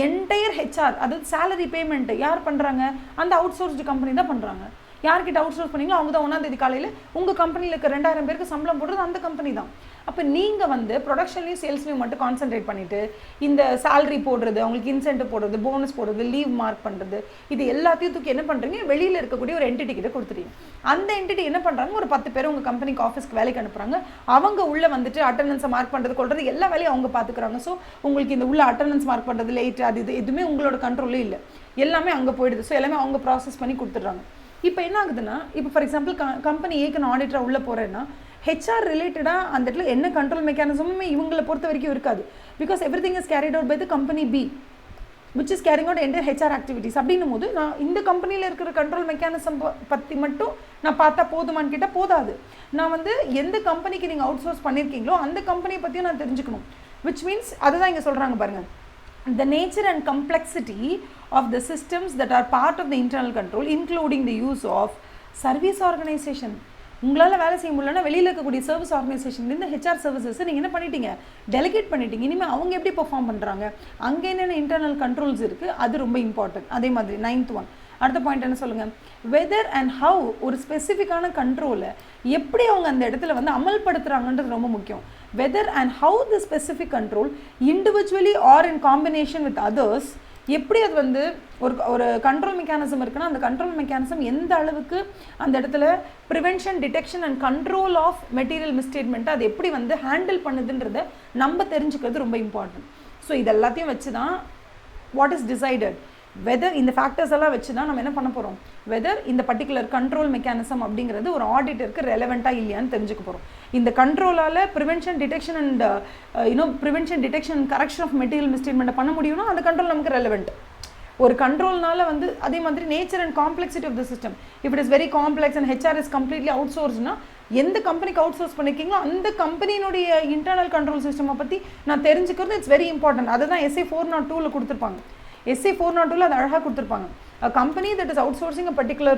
என்டையர் ஹெச்ஆர், அதாவது சேலரி பேமெண்ட் யார் பண்ணுறாங்க, அந்த அவுட் சோர்ஸ்டு கம்பெனி தான் பண்ணுறாங்க. யார்கிட்ட அவுட் சோர்ஸ் பண்ணீங்களோ அவங்க தான் 1ஆம் தேதி காலையில் உங்கள் கம்பெனியில் இருக்க 2000 பேருக்கு சம்பளம் போடுறது அந்த கம்பெனி தான். அப்போ நீங்கள் வந்து ப்ரொடக்ஷன்லையும் சேல்ஸ்லையும் மட்டும் கான்சென்ட்ரேட் பண்ணிவிட்டு இந்த சேலரி போடுறது, அவங்களுக்கு இன்சென்டிவ் போடுறது, போனஸ் போடுறது, லீவ் மார்க் பண்ணுறது, இது எல்லாத்தையும் தூக்கி என்ன பண்ணுறீங்க, வெளியில் இருக்கக்கூடிய ஒரு என்டிட்டி கிட்ட கொடுத்துறீங்க. அந்த என்டிட்டி என்ன பண்ணுறாங்க, ஒரு 10 பேர் உங்கள் கம்பெனிக்கு ஆஃபீஸ்க்கு வேலைக்கு அனுப்புகிறாங்க. அவங்க உள்ளே வந்துட்டு அட்டண்டன்ஸை மார்க் பண்ணுறது, கொள்வது எல்லா வேலையும் அவங்க பார்த்துக்கிறாங்க. ஸோ உங்களுக்கு இந்த உள்ள அட்டண்டன்ஸ் மார்க் பண்ணுறது, லேட், அது இது எதுவுமே உங்களோட கண்ட்ரோலே இல்லை, எல்லாமே அங்கே போயிடுது. ஸோ எல்லாமே அவங்க ப்ராசஸ் பண்ணி கொடுத்துட்றாங்க. இப்போ என்ன ஆகுதுன்னா, இப்போ ஃபார் எக்ஸாம்பிள் கம்பெனி ஏக்கு நான் ஆடிட்டராக உள்ளே போகிறேன்னா ஹெச்ஆர் ரிலேட்டடாக அந்த இடத்துல என்ன கண்ட்ரோல் மெக்கானிசமுமே இவங்களை பொறுத்த வரைக்கும் இருக்காது. Because everything is carried out by the company B which is carrying out entire HR activities. அப்படின்னும் போது நான் இந்த கம்பெனியில் இருக்கிற கண்ட்ரோல் மெக்கானிசம் பற்றி மட்டும் நான் பார்த்தா போதுமான்னு கேட்டால் போதாது. நான் வந்து எந்த கம்பெனிக்கு நீங்கள் அவுட் சோர்ஸ் பண்ணியிருக்கீங்களோ அந்த கம்பெனியை பற்றியும் நான் தெரிஞ்சுக்கணும். விச் மீன்ஸ் அதுதான் இங்கே சொல்கிறாங்க பாருங்கள், the nature and complexity of the systems that are part of the internal control including the use of service organization. உங்களால் வேலை செய்ய முடியலன்னா வெளியில் இருக்கக்கூடிய சர்வீஸ் ஆர்கனைசேஷன்லேருந்து ஹெச்ஆர் சர்வீசஸ் நீங்கள் என்ன பண்ணிட்டீங்க, டெலிகேட் பண்ணிட்டீங்க. இனிமேல் அவங்க எப்படி பெர்ஃபார்ம் பண்ணுறாங்க, அங்கே என்னென்ன இன்டர்னல் கண்ட்ரோல்ஸ் இருக்குது, அது ரொம்ப இம்பார்ட்டன்ட். அதே மாதிரி 9th ஒன் அடுத்த பாயிண்ட் என்ன சொல்லுங்கள், வெதர் அண்ட் ஹவு ஒரு ஸ்பெசிஃபிக்கான கண்ட்ரோலை எப்படி அவங்க அந்த இடத்துல வந்து அமல்படுத்துகிறாங்கன்றது ரொம்ப முக்கியம். Whether and how the specific control individually or in combination with others, எப்படி அது வந்து ஒரு கண்ட்ரோல் மெக்கானிசம் இருக்குன்னா அந்த கண்ட்ரோல் மெக்கானிசம் எந்த அளவுக்கு அந்த இடத்துல prevention, detection and control of material மிஸ்டேட்மெண்ட்டை அது எப்படி வந்து ஹேண்டில் பண்ணுதுன்றதை நம்ம தெரிஞ்சுக்கிறது ரொம்ப இம்பார்ட்டன்ட். ஸோ இது எல்லாத்தையும் வச்சு தான் வாட் இஸ் டிசைடட், வெதர் இந்த ஃபேக்டர்ஸ் எல்லாம் வச்சு தான் நம்ம என்ன பண்ண போகிறோம், வெதர் இந்த பர்டிகுலர் கண்ட்ரோல் மெக்கானிசம் அப்படிங்கிறது ஒரு ஆடிட்டருக்கு ரெலவெண்ட்டாக இல்லையான்னு தெரிஞ்சுக்க போகிறோம். இந்த கண்ட்ரோலால் prevention detection and prevention detection and correction of material மிஸ்டேட்மெண்ட்டை பண்ண முடியும்னா அந்த கண்ட்ரோல் நமக்கு ரெலவெண்ட். ஒரு கண்ட்ரோல்னால வந்து அதே மாதிரி nature and complexity of the system, if it is very complex and HR is completely அவுட் சோர்ஸ்னா எந்த கம்பெனிக்கு அவுட் சோர்ஸ் பண்ணிருக்கீங்களோ அந்த கம்பெனியினுடைய இன்டர்னல் கண்ட்ரோல் சிஸ்டமை பற்றி நான் தெரிஞ்சுக்கிறது இட்ஸ் வெரி இம்பார்ட்டன்ட். அதை தான் SA 402 கொடுத்துருப்பாங்க. SA 402 அது அழகாக கொடுத்துருப்பாங்க. A company that is outsourcing a particular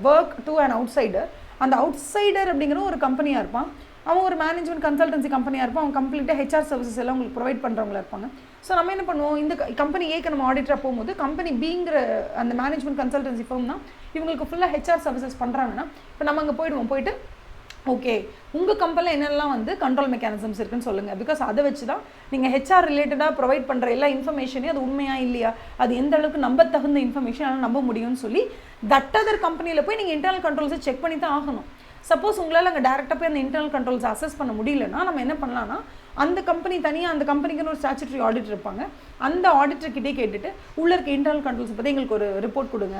work to an outsider, அந்த அவுட்சைடர் அப்படிங்கிற ஒரு கம்பெனியாக இருப்பான், அவன் ஒரு மேனேஜ்மெண்ட் கன்சல்டன்சி கம்பெனியாக இருப்பான், அவன் கம்ப்ளீட்டாக ஹெச்ஆர் சர்வீசஸ் எல்லாம் உங்களுக்கு ப்ரொவைட் பண்ணுறவங்களா இருப்பாங்க. ஸோ நம்ம என்ன பண்ணுவோம், இந்த கம்பெனி ஏக்கு நம்ம ஆடிட்டராக போகும்போது கம்பெனி பிங்கிற அந்த மேனேஜ்மெண்ட் கன்சல்டன்சி ஃபர்ம் தான் இவங்களுக்கு ஃபுல்லாக ஹெச்ஆர் சர்வீசஸ் பண்ணுறாங்கன்னா இப்போ நம்ம அங்கே போயிட்டு ஓகே உங்கள் கம்பெனியில் என்னெல்லாம் வந்து கண்ட்ரோல் மெக்கானிசம்ஸ் இருக்குன்னு சொல்லுங்கள். பிகாஸ் அதை வச்சு தான் நீங்கள் ஹெச்ஆர் ரிலேட்டடாக ப்ரொவைட் பண்ணுற எல்லா இன்ஃபர்மேஷனையும் அது உண்மையாக இல்லையா, அது எந்த அளவுக்கு நம்ப தகுந்த இன்ஃபர்மேஷன் அதனால் நம்ப முடியும்னு சொல்லி தட் அதர் கம்பெனியில் போய் நீங்கள் இன்டர்னல் கண்ட்ரோல்ஸை செக் பண்ணி தான் ஆகணும். சப்போஸ் உங்களால் அங்கே டேரெக்டாக போய் அந்த இன்டர்னல் கண்ட்ரோல்ஸ் அசஸ் பண்ண முடியலன்னா நம்ம என்ன பண்ணலாம்னா அந்த கம்பெனி தனியாக அந்த கம்பெனிக்குன்னு ஒரு ஸ்டாச்சுட்டரி ஆடிட்டர் இருப்பாங்க, அந்த ஆடிட்டர்கிட்டே கேட்டுட்டு உள்ள இருக்க இன்டர்னல் கண்ட்ரோல்ஸ் பற்றி எங்களுக்கு ஒரு ரிப்போர்ட் கொடுங்க,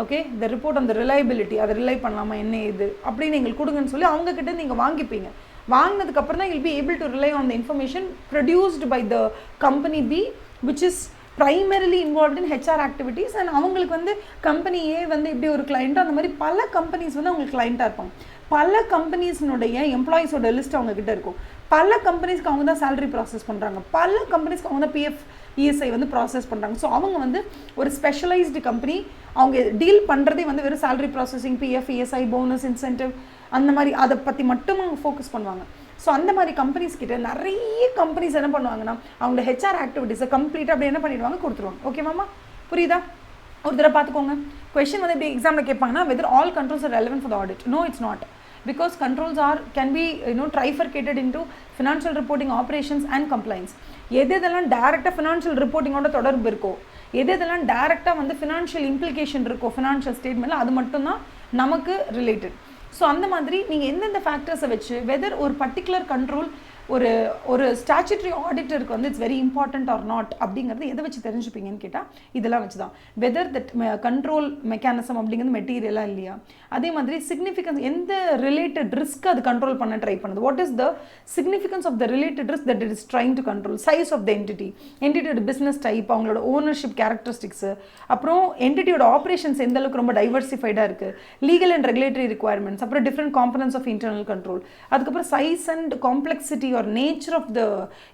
ஓகே இந்த ரிப்போர்ட் அந்த ரிலையபிலிட்டி அதை ரிலை பண்ணலாமா என்ன இது அப்படின்னு எங்களுக்கு கொடுங்கன்னு சொல்லி அவங்கக்கிட்ட நீங்கள் வாங்கிப்பீங்க. வாங்கினதுக்கப்புறம் தான் will be able to rely on the information produced by the company B which is primarily involved in HR activities. and அவங்களுக்கு வந்து கம்பெனி ஏ வந்து இப்படி ஒரு கிளைண்ட், அந்த மாதிரி பல கம்பெனிஸ் வந்து அவங்களுக்கு கிளைண்ட்டாக இருப்பாங்க. பல கம்பெனிஸ்னுடைய எம்ப்ளாயிஸோட லிஸ்ட் அவங்கக்கிட்ட இருக்கும். பல கம்பெனிஸ்க்கு அவங்க தான் சேலரி ப்ராசஸ் பண்ணுறாங்க, பல கம்பெனிஸ்க்கு அவங்க தான் PF ESI வந்து ப்ராசஸ் பண்ணுறாங்க. ஸோ அவங்க வந்து ஒரு ஸ்பெஷலைஸ்டு கம்பெனி, அவங்க டீல் பண்ணுறதே வந்து வெறும் salary processing, PF ESI, bonus, incentive அந்த மாதிரி அதை பற்றி மட்டும் அவங்க ஃபோக்கஸ் பண்ணுவாங்க. ஸோ அந்த மாதிரி கம்பெனிஸ் கிட்ட நிறைய கம்பெனிஸ் என்ன பண்ணுவாங்கன்னா அவங்களோட ஹெச்ஆர் ஆக்டிவிட்டீஸை கம்ப்ளீட்டாக அப்படி என்ன பண்ணிடுவாங்க, கொடுத்துருவாங்க. ஓகேவாமா, புரியுதா? ஒரு தடவை பார்த்துக்கோங்க. கொஸ்டின் வந்து இப்படி எக்ஸாமில் கேட்பாங்கன்னா whether all controls are relevant for the audit. No, it's not. Because controls can be trifurcated into financial reporting, operations and compliance. எதெல்லாம் டைரெக்டாக ஃபினான்ஷியல் ரிப்போர்ட்டிங்கோட தொடர்பு இருக்கோ, எதெல்லாம் டைரெக்டாக வந்து ஃபினான்ஷியல் இம்ப்ளிகேஷன் இருக்கோ ஃபினான்ஷியல் ஸ்டேட்மெண்ட்டில், அது மட்டும்தான் நமக்கு ரிலேட்டட். ஸோ அந்த மாதிரி நீங்கள் எந்தெந்த ஃபேக்டர்ஸை வச்சு வெதர் ஒரு பர்டிகுலர் கண்ட்ரோல் ஒரு ஸ்டாச்சுட்டரி ஆடிட்டருக்கு வந்து it's very important or not அப்படிங்கிறது எதை வச்சு தெரிஞ்சுப்பீங்கன்னு கேட்டால் இதெல்லாம் வச்சு தான். வெதர் தட் கண்ட்ரோல் மெக்கானிசம் அப்படிங்கிறது மெட்டீரியலாக இல்லையா, அதே மாதிரி சிக்னிஃபிகன்ஸ் எந்த ரிலேட்டட் ரிஸ்க் அது கண்ட்ரோல் பண்ண ட்ரை பண்ணுது, what is the significance of the related risk that it is trying to control, size of the என்டிட்டியோட பிஸ்னஸ் டைப், அவங்களோட ஓனர்ஷிப் கேரக்டரிஸ்டிக்ஸு, அப்புறம் என்டிட்டியோட ஆப்ரேஷன்ஸ் எந்த அளவுக்கு ரொம்ப டைவர்சிஃபைடாக இருக்குது, லீகல் அண்ட் ரெகுலேட்டரி ரிக்வயர்மெண்ட்ஸ், அப்புறம் different components of internal control, அதுக்கப்புறம் size and complexity or nature of the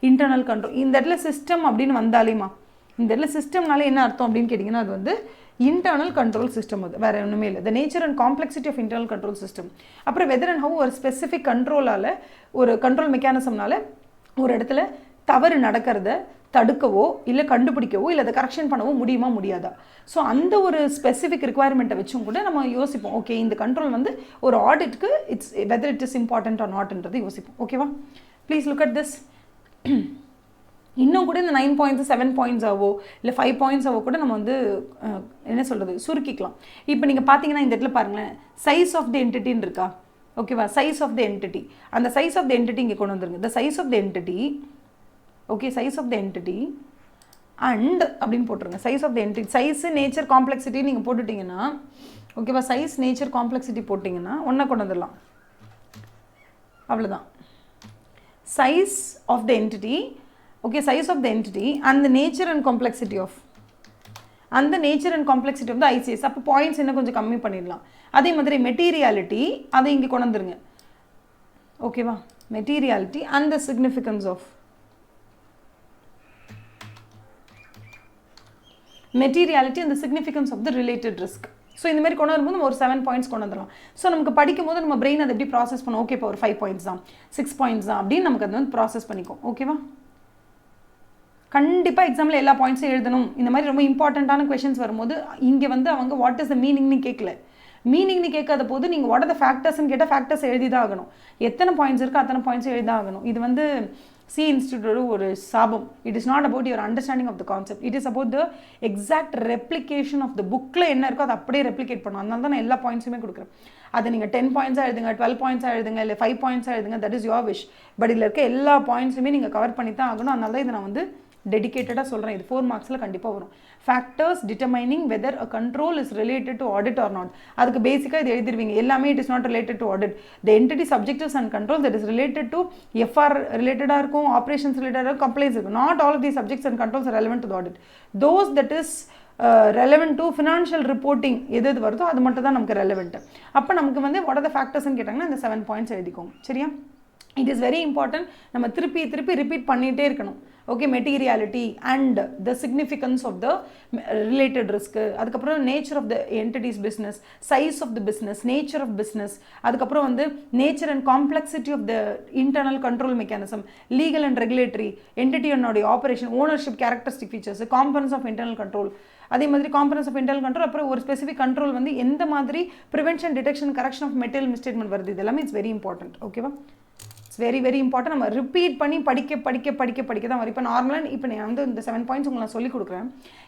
internal control. இந்த இடத்துல சிஸ்டம் அப்படின்னு வந்தாலேமா, இந்த இடத்துல சிஸ்டம்னாலே என்ன அர்த்தம் அப்படின்னு கேட்டிங்கன்னா அது வந்து இன்டர்னல் கண்ட்ரோல் சிஸ்டம், அது வேறு ஒன்றுமே இல்லை. The nature and complexity of internal control system. அப்புறம் வெதர் அண்ட் ஹவு ஒரு ஸ்பெசிஃபிக் கண்ட்ரோலால் ஒரு கண்ட்ரோல் மெக்கானிசம்னால ஒரு இடத்துல தவறு நடக்கிறத தடுக்கவோ இல்லை கண்டுபிடிக்கவோ இல்லை அதை கரெக்ஷன் பண்ணவோ முடியுமா முடியாதா. ஸோ அந்த ஒரு ஸ்பெசிஃபிக் ரிக்வயர்மெண்ட்டை வச்சும் கூட நம்ம யோசிப்போம், ஓகே இந்த கண்ட்ரோல் வந்து ஒரு ஆடிட்க்கு it's whether it is important or நாட்ன்றது யோசிப்போம். ஓகேவா, ப்ளீஸ் லுக் அட் திஸ். இன்னும் கூட இந்த 9 points 7 points ஆவோ இல்லை 5 points ஆவோ கூட நம்ம வந்து என்ன சொல்கிறது சுருக்கிக்கலாம். இப்போ நீங்கள் பார்த்தீங்கன்னா இந்த இடத்துல பாருங்களேன், சைஸ் ஆஃப் த என்டிட்டின்னு இருக்கா, ஓகேவா, சைஸ் ஆஃப் த என்டிட்டி, அந்த சைஸ் ஆஃப் த என்டிட்டி இங்கே கொண்டு வந்துருங்க. The size of the entity, okay, size of the entity and அப்படின்னு போட்டுருங்க. Size of the entity, size nature complexity நீங்கள் போட்டுட்டிங்கன்னா, ஓகேவா, சைஸ் நேச்சர் காம்ப்ளெக்சிட்டி போட்டிங்கன்னா ஒன்றா கொண்டு வந்துடலாம், அவ்வளோதான். Size of the entity, okay, size of the entity and the nature and complexity of the ICS. அப்போ பாயிண்ட்ஸ் இன்னும் கொஞ்சம் கம்மி பண்ணிடலாம். அதே மாதிரி மெட்டீரியாலிட்டி அதை இங்கே கொண்டு வந்துருங்க, ஓகேவா, materiality and the significance of materiality and the significance of the related risk. So இந்த மாதிரி கொண்டு வரும்போது நம்ம ஒரு 7 points கொண்டு வந்துடலாம். ஸோ நமக்கு படிக்கும் போது நம்ம பிரெயின் அதை எப்படி ப்ராசஸ் பண்ணோம், ஓகே இப்போ ஒரு 5 points தான் 6 points தான் அப்படின்னு நமக்கு அதை வந்து ப்ராசஸ் பண்ணிக்கும். ஓகேவா, கண்டிப்பாக எக்ஸாமில் எல்லா பாயிண்ட்ஸும் எழுதணும். இந்த மாதிரி ரொம்ப இம்பார்ட்டண்ட்டான கொஷின்ஸ் வரும்போது இங்கே வந்து அவங்க வாட் இஸ் த மீனிங்னு கேட்கல, மீனிங்னு கேட்காத போது நீங்கள் வாட் ஆர் த ஃபேக்டர்ஸ்ன்னு கேட்டால் ஃபேக்டர்ஸ் எழுதி தான் ஆகணும். எத்தனை பாயிண்ட்ஸ் இருக்கோ அத்தனை பாயிண்ட்ஸ் எழுதி தான் ஆகணும். இது வந்து சி இன்ஸ்டியூட்டோட ஒரு சாபம். It is not about your understanding of the concept, it is about the exact replication of the புக்கில் என்ன இருக்கோ அதை அப்படியே ரெப்ளிகேட் பண்ணணும். அதனால தான் நான் எல்லா பாயிண்ட்ஸுமே கொடுக்குறேன். அதை நீங்கள் 10 points எழுதுங்க, 12 points எழுதுங்க, இல்லை 5 points எழுதுங்க, that is your wish. But இதில் இருக்க எல்லா பாயிண்ட்ஸுமே நீங்கள் கவர் பண்ணி தான் ஆகணும். அதனால தான் இதை நான் வந்து டெடிகேட்டடாக சொல்கிறேன், இது 4 மார்க்ஸில் கண்டிப்பாக வரும். Factors determining whether a control is related to audit or not. அதுக்கு பேசிக்காக இது எழுதிருவீங்க. எல்லாமே it is not related to audit. The entity subjectives and control that is related to FR ரிலேட்டடாக இருக்கும், ஆப்ரேஷன்ஸ் ரிலேட்டடாக இருக்கும், கம்ப்ளைண்ட்ஸ் இருக்கும். Not all of the subjects and controls relevant to audit. Those that is relevant to financial reporting எது வருதோ அது மட்டும் தான் நமக்கு ரெலவெண்ட். அப்போ நமக்கு வந்து வாட் ஆர் த ஃபேக்டர்ஸ்ன்னு கேட்டாங்கன்னா இந்த 7 பாயிண்ட்ஸ் எழுதிக்கோங்க. சரியா? It is very important. நம்ம திருப்பி திருப்பி ரிப்பீட் பண்ணிகிட்டே இருக்கணும். Okay, materiality and the significance of the related risk, அதுக்கப்புறம் nature of the entity's business, size of the business, nature of business, அதுக்கப்புறம் வந்து nature and complexity of the internal control mechanism, legal and regulatory, என்டிட்டியோடைய operation, ownership, characteristic features, components of internal control, அதே மாதிரி காம்பனன்ஸ் ஆஃப் இன்டர்னல் கண்ட்ரோல், அப்புறம் ஒரு ஸ்பெசிஃபிக் கண்ட்ரோல் வந்து எந்த மாதிரி prevention, detection, correction of material misstatement வருது, இது எல்லாமே இட்ஸ் வெரி இம்பார்ட்டன்ட். ஓகேவா? It's very very important. நம்ம ரிப்பீட் பண்ணி படிக்க தான் வரும். இப்போ நார்மலாக இப்போ நான் வந்து இந்த 7 பாயிண்ட்ஸ் உங்களுக்கு நான் சொல்லிக் கொடுக்குறேன்.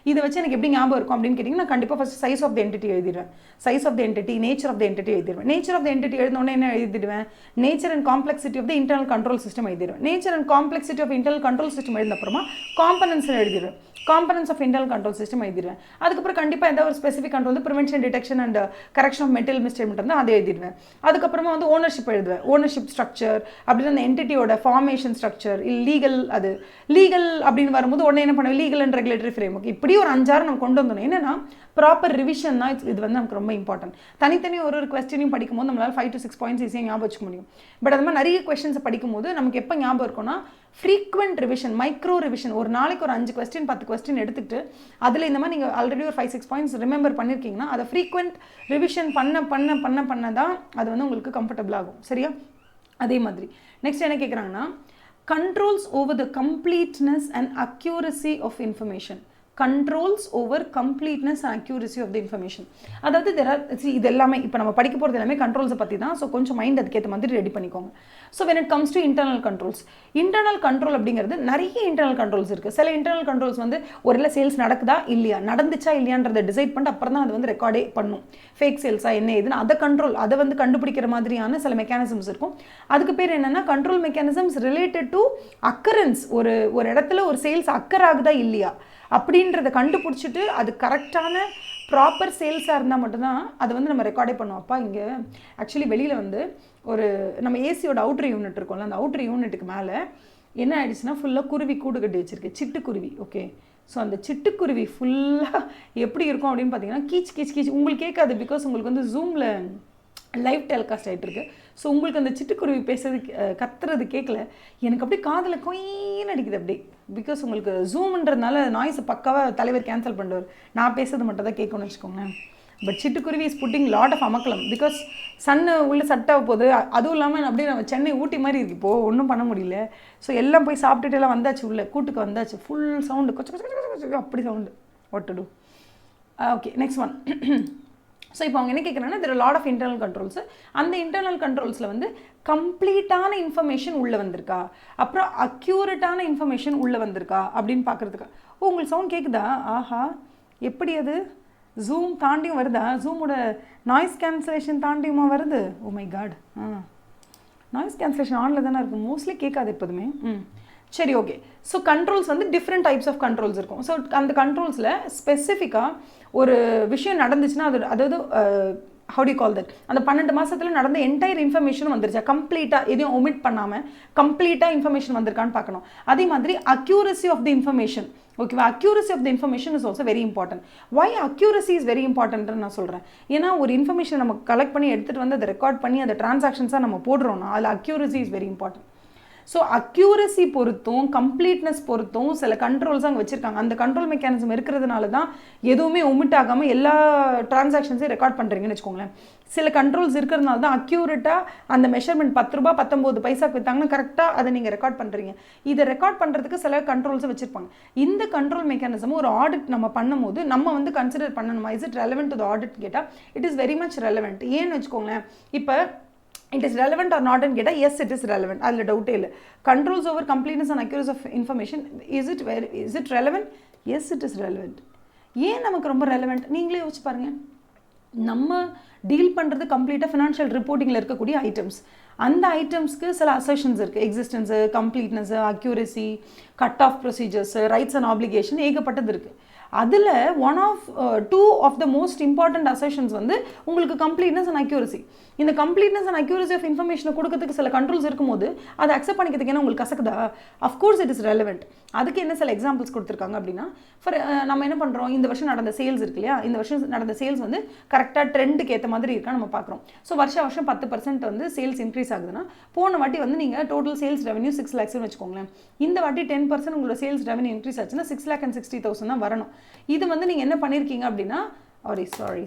இதை வச்சு எனக்கு எப்படி ஞாபகம் இருக்கும் அப்படின்னு கேட்டிங்கன்னா, நான் கண்டிப்பாக first size of the entity எழுதிடுவேன். Size of the entity, nature of the entity எழுதிடுவேன். நேச்சர் ஆஃப் த என்டிட்டி எழுதினோடனே என்ன எழுதிடுவேன்? Nature and complexity of the internal control system எழுதிடுவேன். Nature and complexity of internal control system எழுதின அப்புறமா காம்பனன்ஸ் எழுதிடுவேன். Components of internal control system எழுதிடுவேன். அதுக்கப்புறம் கண்டிப்பாக எந்த ஒரு ஸ்பெசிஃபிக் கண்ட்ரோல் வந்து prevention, detection and correction of material misstatement வந்து அதை எழுதிடுவேன். அதுக்கப்புறமா வந்து ஓனர்ஷிப் எழுதுவேன். ஓனர்ஷிப் ஸ்ட்ரக்சர் அப்படின்னு அந்த என்டிட்டியோட ஃபார்மேஷன் ஸ்ட்ரக்சர், லீகல், அது லீகல் அப்படின்னு வரும்போது உடனே என்ன பண்ணுவேன்? Legal and regulatory framework. இப்படி ஒரு 5-6 நம்ம கொண்டு வந்தோம். என்னன்னா ப்ராப்பர் ரிவிஷன் தான் இது வந்து நமக்கு ரொம்ப இம்பார்ட்டன்ட். தனித்தனி ஒரு கொஸ்டினையும் படிக்கும்போது நம்மளால் 5 to 6 பாயிண்ட்ஸ் ஈஸியாக ஞாபகம் வச்சுக்க முடியும். பட் அது மாதிரி நிறைய கொஸ்டின்ஸை படிக்கும்போது நமக்கு எப்போ ஞாபகம் இருக்கும்னா ஃப்ரீக்வெண்ட் ரிவிஷன், மைக்ரோ ரிவிஷன். ஒரு நாளைக்கு ஒரு 5 கொஸ்டின் 10 கொஸ்டின் எடுத்துக்கிட்டு அதில் இந்த மாதிரி நீங்கள் ஆல்ரெடி ஒரு 5-6 பாயிண்ட்ஸ் ரிமெம்பர் பண்ணியிருக்கீங்கன்னா அதை ஃப்ரீக்வெண்ட் ரிவிஷன் பண்ண தான் அது வந்து உங்களுக்கு கம்ஃபர்டபுள் ஆகும். சரியா? அதே மாதிரி நெக்ஸ்ட் என்ன கேட்குறாங்கன்னா, controls over the completeness and accuracy of information. Controls over completeness and accuracy of the information. அதாவது இது எல்லாமே இப்போ நம்ம படிக்க போகிறது எல்லாமே கண்ட்ரோல்ஸை பற்றி தான். ஸோ கொஞ்சம் மைண்ட் அதுக்கேற்ற மாதிரி ரெடி பண்ணிக்கோங்க. So when it comes to internal controls, internal control அப்படிங்கிறது நிறைய இன்டர்னல் கண்ட்ரோல்ஸ் இருக்குது. சில இன்டர்னல் கண்ட்ரோல்ஸ் வந்து ஒரு இல்லை சேல்ஸ் நடக்குதா இல்லையா, நடந்துச்சா இல்லையான்றதை டிசைட் பண்ணிட்டு அப்புறம் தான் அது வந்து ரெக்கார்டே பண்ணும். ஃபேக் சேல்ஸாக என்ன ஏதுன்னு அதை வந்து கண்டுபிடிக்கிற மாதிரியான சில மெக்கானிசம்ஸ் இருக்கும். அதுக்கு பேர் என்னென்னா control mechanisms related to occurrence. ஒரு இடத்துல ஒரு சேல்ஸ் அக்கர் ஆகுதா இல்லையா அப்படின்றத கண்டுபிடிச்சிட்டு அது கரெக்டான ப்ராப்பர் சேல்ஸாக இருந்தால் மட்டும்தான் அதை வந்து நம்ம ரெக்கார்டே பண்ணுவோம். அப்பா இங்கே ஆக்சுவலி வெளியில் வந்து ஒரு நம்ம ஏசியோட அவுட்ரு யூனிட் இருக்கும்ல, அந்த அவுட்ரு யூனிட்டுக்கு மேலே என்ன ஆயிடுச்சுன்னா ஃபுல்லாக குருவி கூடு கட்டி வச்சுருக்கு, சிட்டுக்குருவி. ஓகே, ஸோ அந்த சிட்டுக்குருவி ஃபுல்லாக எப்படி இருக்கும் அப்படின்னு பார்த்தீங்கன்னா கீச் உங்களுக்கு கேட்காது. பிகாஸ் உங்களுக்கு வந்து ஜூமில் லைவ் டெலிகாஸ்ட் ஆகிட்டுருக்கு. ஸோ உங்களுக்கு அந்த சிட்டுக்குருவி பேசுறது கத்துறது கேட்கல, எனக்கு அப்படியே காதில் கொயின்னு அடிக்குது அப்படி. பிகாஸ் உங்களுக்கு ஜூம்ன்றதுனால நாய்ஸ் பக்காவாக தலைவர் கேன்சல் பண்ணுவார், நான் பேசுறது மட்டும் தான் கேட்கணும்னு வச்சுக்கோங்களேன். பட் சிட்டுக்குருவி இஸ் புட்டிங் லாட் ஆஃப் அமக்கலம். பிகாஸ் சன்னு உள்ளே சட்டாக போகுது. அதுவும் இல்லாமல் அப்படியே நம்ம சென்னை ஊட்டி மாதிரி இருக்கு, இப்போது ஒன்றும் பண்ண முடியல. ஸோ எல்லாம் போய் சாப்பிட்டுட்டு எல்லாம் வந்தாச்சு, உள்ளே கூட்டுக்கு வந்தாச்சு. ஃபுல் சவுண்டு கொச்ச அப்படி sound. What to do? Okay, next one. So இப்போ அவங்க என்ன கேட்குறாங்கன்னா, there are lot of internal controls. அந்த இன்டர்னல் கண்ட்ரோல்ஸில் வந்து கம்ப்ளீட்டான இன்ஃபர்மேஷன் உள்ளே வந்திருக்கா, அப்புறம் அக்யூரேட்டான இன்ஃபர்மேஷன் உள்ளே வந்திருக்கா அப்படின்னு பார்க்குறதுக்கா. உங்களுக்கு சவுண்ட் கேட்குதா? ஆஹா, எப்படி அது ஜூம் தாண்டியும் வருதா? ஜூமோட நாய்ஸ் கேன்சலேஷன் தாண்டியுமா வருது? Oh my god. Noise cancellation ஆனில் தானே இருக்கும், மோஸ்ட்லி கேட்காது எப்போதுமே. சரி, ஓகே. ஸோ கண்ட்ரோல்ஸ் வந்து டிஃப்ரெண்ட் டைப்ஸ் ஆஃப் கண்ட்ரோல்ஸ் இருக்கும். ஸோ அந்த கண்ட்ரோல்ஸில் ஸ்பெசிஃபிக்காக ஒரு விஷயம் நடந்துச்சுன்னா அதாவது how do you call that, அந்த 12 மாதத்தில் நடந்த என்டையர் இன்ஃபர்மேஷனும் வந்துருச்சா, கம்ப்ளீட்டாக எதையும் ஒமிட் பண்ணாமல் கம்ப்ளீட்டாக இன்ஃபர்மேஷன் வந்திருக்கான்னு பார்க்கணும். அதே மாதிரி அக்யூரசி ஆஃப் தி இன்ஃபர்மேஷன். ஓகேவா? Accuracy of the information is also very important. Why accuracy is very இம்பார்ட்டன்ட்னு நான் சொல்கிறேன். ஏன்னா ஒரு இன்ஃபர்மேஷன் நம்ம கலெக்ட் பண்ணி எடுத்துகிட்டு வந்து அதை ரெக்கார்ட் பண்ணி அதை டிரான்சாக்ஷன்ஸாக நம்ம போடுறோம்னா அதில் accuracy is very important. So accuracy பொறுத்தும் கம்ப்ளீட்னஸ் பொறுத்தும் சில கண்ட்ரோல்ஸ் அங்கே வச்சுருக்காங்க. அந்த கண்ட்ரோல் மெக்கானிசம் இருக்கிறதுனால தான் எதுவுமே ஒமிட் ஆகாமல் எல்லா டிரான்சாக்ஷன்ஸையும் ரெக்கார்ட் பண்ணுறீங்கன்னு வச்சுக்கோங்களேன். சில கண்ட்ரோல்ஸ் இருக்கிறதுனால தான் அக்யூரேட்டாக அந்த மெஷர்மெண்ட் 10 ரூபா 19 பைசாக்கு விற்றாங்கன்னா கரெக்டாக அதை நீங்கள் ரெக்கார்ட் பண்ணுறீங்க. இதை ரெக்கார்ட் பண்ணுறதுக்கு சில கண்ட்ரோல்ஸை வச்சுருப்பாங்க. இந்த கண்ட்ரோல் மெக்கானிசம் ஒரு ஆடிட் நம்ம பண்ணும்போது நம்ம வந்து கன்சிடர் பண்ணணுமா, is it relevant to the audit கேட்டால் it is very much relevant. ஏன்னு வச்சுக்கோங்களேன், இப்போ it is relevant or not ன்னு கேட்டால் yes it is relevant, அதில் டவுட்டே இல்லை. controls over completeness and accuracy of information, is it relevant? Yes it is relevant. ஏன் நமக்கு ரொம்ப relevant நீங்களே யோசிச்சு பாருங்கள். நம்ம டீல் பண்ணுறது கம்ப்ளீட்டாக ஃபினான்ஷியல் ரிப்போர்ட்டிங்கில் இருக்கக்கூடிய ஐட்டம்ஸ். அந்த ஐட்டம்ஸ்க்கு சில அசர்ஷன்ஸ் இருக்குது. Existence, completeness, accuracy, cut off procedures, rights and application ஏகப்பட்டது இருக்குது. அதில் two of the most important assertions வந்து உங்களுக்கு கம்ப்ளீட்னஸ் அண்ட் அக்யூரசி. இந்த கம்ப்ளீட்னஸ் அண்ட் அக்யூரசி ஆஃப் இன்ஃபர்மேஷனை கொடுக்கறதுக்கு சில கண்ட்ரோல்ஸ் இருக்கும்போது அதை அக்செப்ட் பண்ணிக்கிறதுக்கு என்ன உங்களுக்கு கசக்குதா? Of course it is relevant. அதுக்கு என்ன சில எக்ஸாம்பிள்ஸ் கொடுத்துருக்காங்க அப்படின்னா, நம்ம என்ன பண்ணுறோம், இந்த வருஷம் நடந்த சேல்ஸ் இருக்கு இல்லையா, இந்த வருஷம் நடந்த சேல்ஸ் வந்து கரெக்டாக ட்ரெண்டுக்கு ஏற்ற மாதிரி இருக்கா நம்ம பார்க்குறோம். ஸோ வருஷம் 10% வந்து சேல்ஸ் இன்க்ரீஸ் ஆகுதுன்னா, போன வாட்டி வந்து நீங்கள் டோட்டல் சேல்ஸ் ரெவன்யூ 6 lakhsன்னு வச்சுக்கோங்களேன். இந்த வாட்டி 10% உங்களோட சேல்ஸ் ரெவன்யூ இன்க்ரீஸ் ஆச்சுன்னா 6,60,000 தான் வரணும். இது வந்து நீங்கள் என்ன பண்ணியிருக்கீங்க அப்படின்னா, சாரி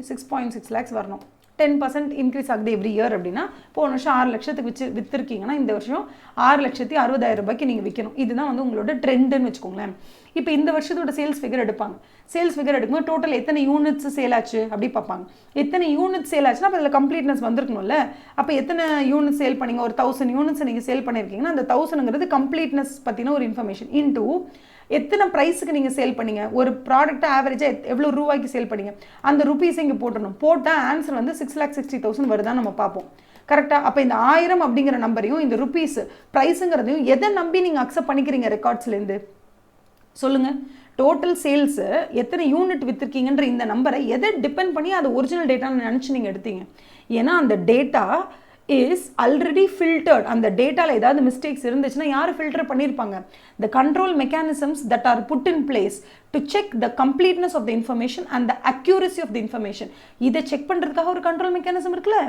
6.6 lakhs வரணும். 10% இன்க்ரீஸ் ஆகுது எவ்ரி இயர் அப்படின்னா, போன வருஷம் 6 லட்சத்துக்கு விற்றுருக்கீங்கன்னா இந்த வருஷம் 6,60,000 ரூபாய்க்கு நீங்கள் விற்கணும். இதுதான் வந்து உங்களோட ட்ரெண்டுன்னு வச்சுக்கோங்களேன். இப்போ இந்த வருஷத்தோட சேல்ஸ் ஃபிகர் எடுப்பாங்க. சேல்ஸ் ஃபிகர் எடுக்கும்போது டோட்டல் எத்தனை யூனிட்ஸ் சேல் ஆச்சு அப்படி பார்ப்பாங்க. எத்தனை யூனிட் சேல் ஆச்சுன்னா அப்போ அதில் கம்ப்ளீட்னஸ் வந்திருக்கணும்ல. அப்போ எத்தனை யூனிட் சேல் பண்ணீங்க, ஒரு 1000 யூனிட்ஸ் நீங்கள் சேல் பண்ணியிருக்கீங்கன்னா அந்த 1000ங்கிறது கம்ப்ளீட்னஸ் பற்றின ஒரு இன்ஃபர்மேஷன். இன்டூ எத்தனை ப்ரைஸுக்கு நீங்கள் சேல் பண்ணீங்க, ஒரு ப்ராடக்ட்டை ஆவரேஜாக எவ்வளோ ரூபாய்க்கு சேல் பண்ணீங்க, அந்த ருபீஸை இங்கே போட்டணும். போட்டால் ஆன்சர் வந்து 6,60,000 வருதான்னு நம்ம பார்ப்போம். கரெக்டாக? அப்போ இந்த 1000 அப்படிங்கிற நம்பரையும் இந்த ருபீஸ் ப்ரைஸுங்கிறதையும் எதை நம்பி நீங்கள் அக்செப்ட் பண்ணிக்கிறீங்க ரெக்கார்ட்ஸ்லேருந்து சொல்லுங்கள். டோட்டல் சேல்ஸு எத்தனை யூனிட் விற்றுருக்கீங்கன்ற இந்த நம்பரை எதை டிபெண்ட் பண்ணி அது ஒரிஜினல் டேட்டான்னு நினச்சி நீங்கள் எடுத்தீங்க. ஏன்னா அந்த டேட்டா இஸ் ஆல்ரெடி ஃபில்டர்ட். அந்த டேட்டாவில் ஏதாவது மிஸ்டேக்ஸ் இருந்துச்சுன்னா யார் ஃபில்டர் பண்ணியிருப்பாங்க? The control mechanisms that are put in place to check the completeness of the information and the accuracy of the information. இதை செக் பண்ணுறதுக்காக ஒரு கண்ட்ரோல் மெக்கானிசம் இருக்குல்ல,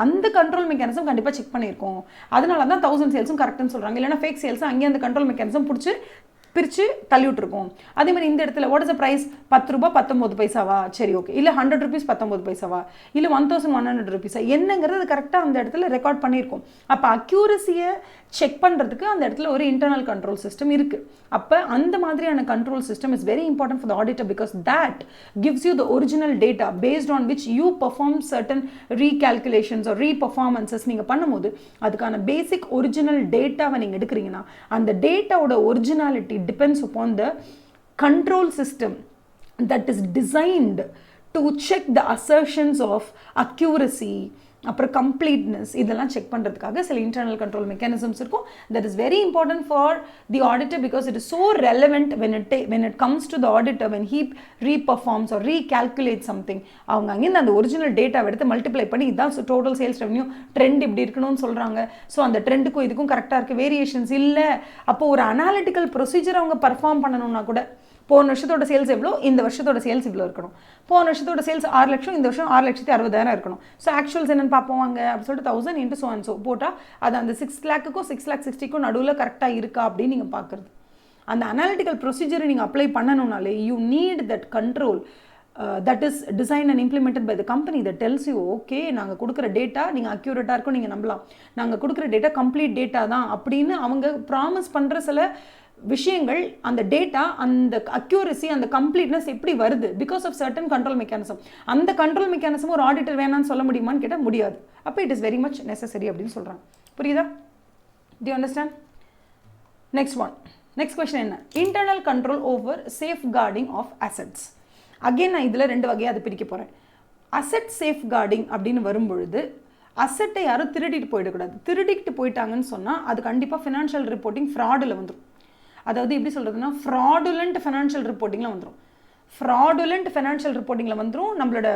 அந்த கண்ட்ரோல் மெக்கானிசம் கண்டிப்பாக செக் பண்ணியிருக்கோம். அதனால தான் 1000 சேல்ஸும் கரெக்டுன்னு சொல்கிறாங்க. இல்லைனா ஃபேக் சேல்ஸும் அங்கேயே அந்த கண்ட்ரோல் மெக்கானிசம் பிரித்து தள்ளி விட்டுருக்கோம். அதே மாதிரி இந்த இடத்துல வாட் இஸ் த ப்ரைஸ், 10 ரூபாய் 19 பைசாவா, சரி ஓகே, இல்லை 100 rupees 19 பைசாவா, இல்லை 1100 rupees என்னங்கிறது கரெக்டாக அந்த இடத்துல ரெக்கார்ட் பண்ணியிருக்கோம். அப்போ அக்யூரசியை செக் பண்ணுறதுக்கு அந்த இடத்துல ஒரு இன்டர்னல் கண்ட்ரோல் சிஸ்டம் இருக்குது. அப்போ அந்த மாதிரியான control system is very important for the auditor because that gives you the original data based on which you perform certain recalculations or re-performances. நீங்கள் பண்ணும்போது அதுக்கான பேசிக் ஒரிஜினல் டேட்டாவை நீங்கள் எடுக்கிறீங்கன்னா அந்த டேட்டாவோட originality depends upon the control system that is designed to check the assertions of accuracy, அப்புறம் கம்ப்ளீட்னஸ், இதெல்லாம் செக் பண்ணுறதுக்காக சில இன்டர்னல் கண்ட்ரோல் மெக்கானிசம்ஸ் இருக்கும். That is very important for the auditor because it is so relevant when it comes to the auditor when he re-performs or recalculates something. அவங்க அங்கேருந்து அந்த ஒரிஜினல் டேட்டாவை எடுத்து மல்டிப்ளை பண்ணி இதான் டோட்டல் சேல்ஸ் ரெவன்யூ ட்ரெண்ட் இப்படி இருக்கணும்னு சொல்கிறாங்க. ஸோ அந்த ட்ரெண்டுக்கும் இதுக்கும் கரெக்டாக இருக்குது, வேரியேஷன்ஸ் இல்லை. அப்போது ஒரு அனாலிட்டிக்கல் ப்ரொசீஜர் அவங்க பர்ஃபார்ம் பண்ணணும்னா கூட போன வருஷத்தோட சேல்ஸ் எவ்வளோ, இந்த வருஷத்தோட சேல்ஸ் இவ்வளோ இருக்கணும். போன வருஷத்தோட சேல்ஸ் 6 லட்சம், இந்த வருஷம் 6,60,000 இருக்கணும். ஸோ ஆக்சுவல்ஸ் என்னென்னு பார்ப்போம் வாங்க அப்படி சொல்லிட்டு 1000 into so and so போட்டால் அது அந்த 6 lakhக்கும் 6,60,000க்கும் நடுவில் கரெக்டாக இருக்கா அப்படின்னு நீங்கள் பார்க்குறது. அந்த அனாலிட்டிக்கல் ப்ரொசீஜரை நீங்கள் அப்ளை பண்ணணும்னாலே you need that control that is designed and implemented by the company that tells you okay நாங்கள் கொடுக்குற டேட்டா நீங்கள் அக்யூரேட்டாக இருக்கும், நீங்கள் நம்பலாம், நாங்கள் கொடுக்குற டேட்டா கம்ப்ளீட் டேட்டா தான் அப்படின்னு அவங்க ப்ராமிஸ் பண்ணுற சில விஷயங்கள். அந்த டேட்டா, அந்த அக்யூரசி, அந்த கம்ப்ளீட்னஸ் எப்படி வருது because of certain control mechanism. அந்த கண்ட்ரோல் மெக்கானிசம் ஒரு ஆடிட்டர் வேணான்னு சொல்ல முடியுமான்னு கேட்டால் முடியாது. அப்போ it is very much necessary அப்படின்னு சொல்கிறாங்க. புரியுதா? Do you understand? Next question என்ன? Internal control over safeguarding of assets. Again நான் இதில் 2 வகையாக அதை பிரிக்க போகிறேன். அசெட் சேஃப் கார்டிங் அப்படின்னு வரும்பொழுது அசெட்டை யாரும் திருடிட்டு போயிடக்கூடாது. திருடிட்டு போயிட்டாங்கன்னு சொன்னால் அது கண்டிப்பாக ஃபினான்ஷியல் ரிப்போர்ட்டிங் ஃப்ராடில் வந்துடும். அதாவது எப்படி சொல்கிறதுனா ஃப்ராடுலண்ட் ஃபினான்ஷியல் ரிப்போர்ட்டிங்கில் வந்துடும். ஃப்ராடுலண்ட் ஃபினான்ஷியல் ரிப்போர்ட்டிங்கில் வந்துடும். நம்மளோட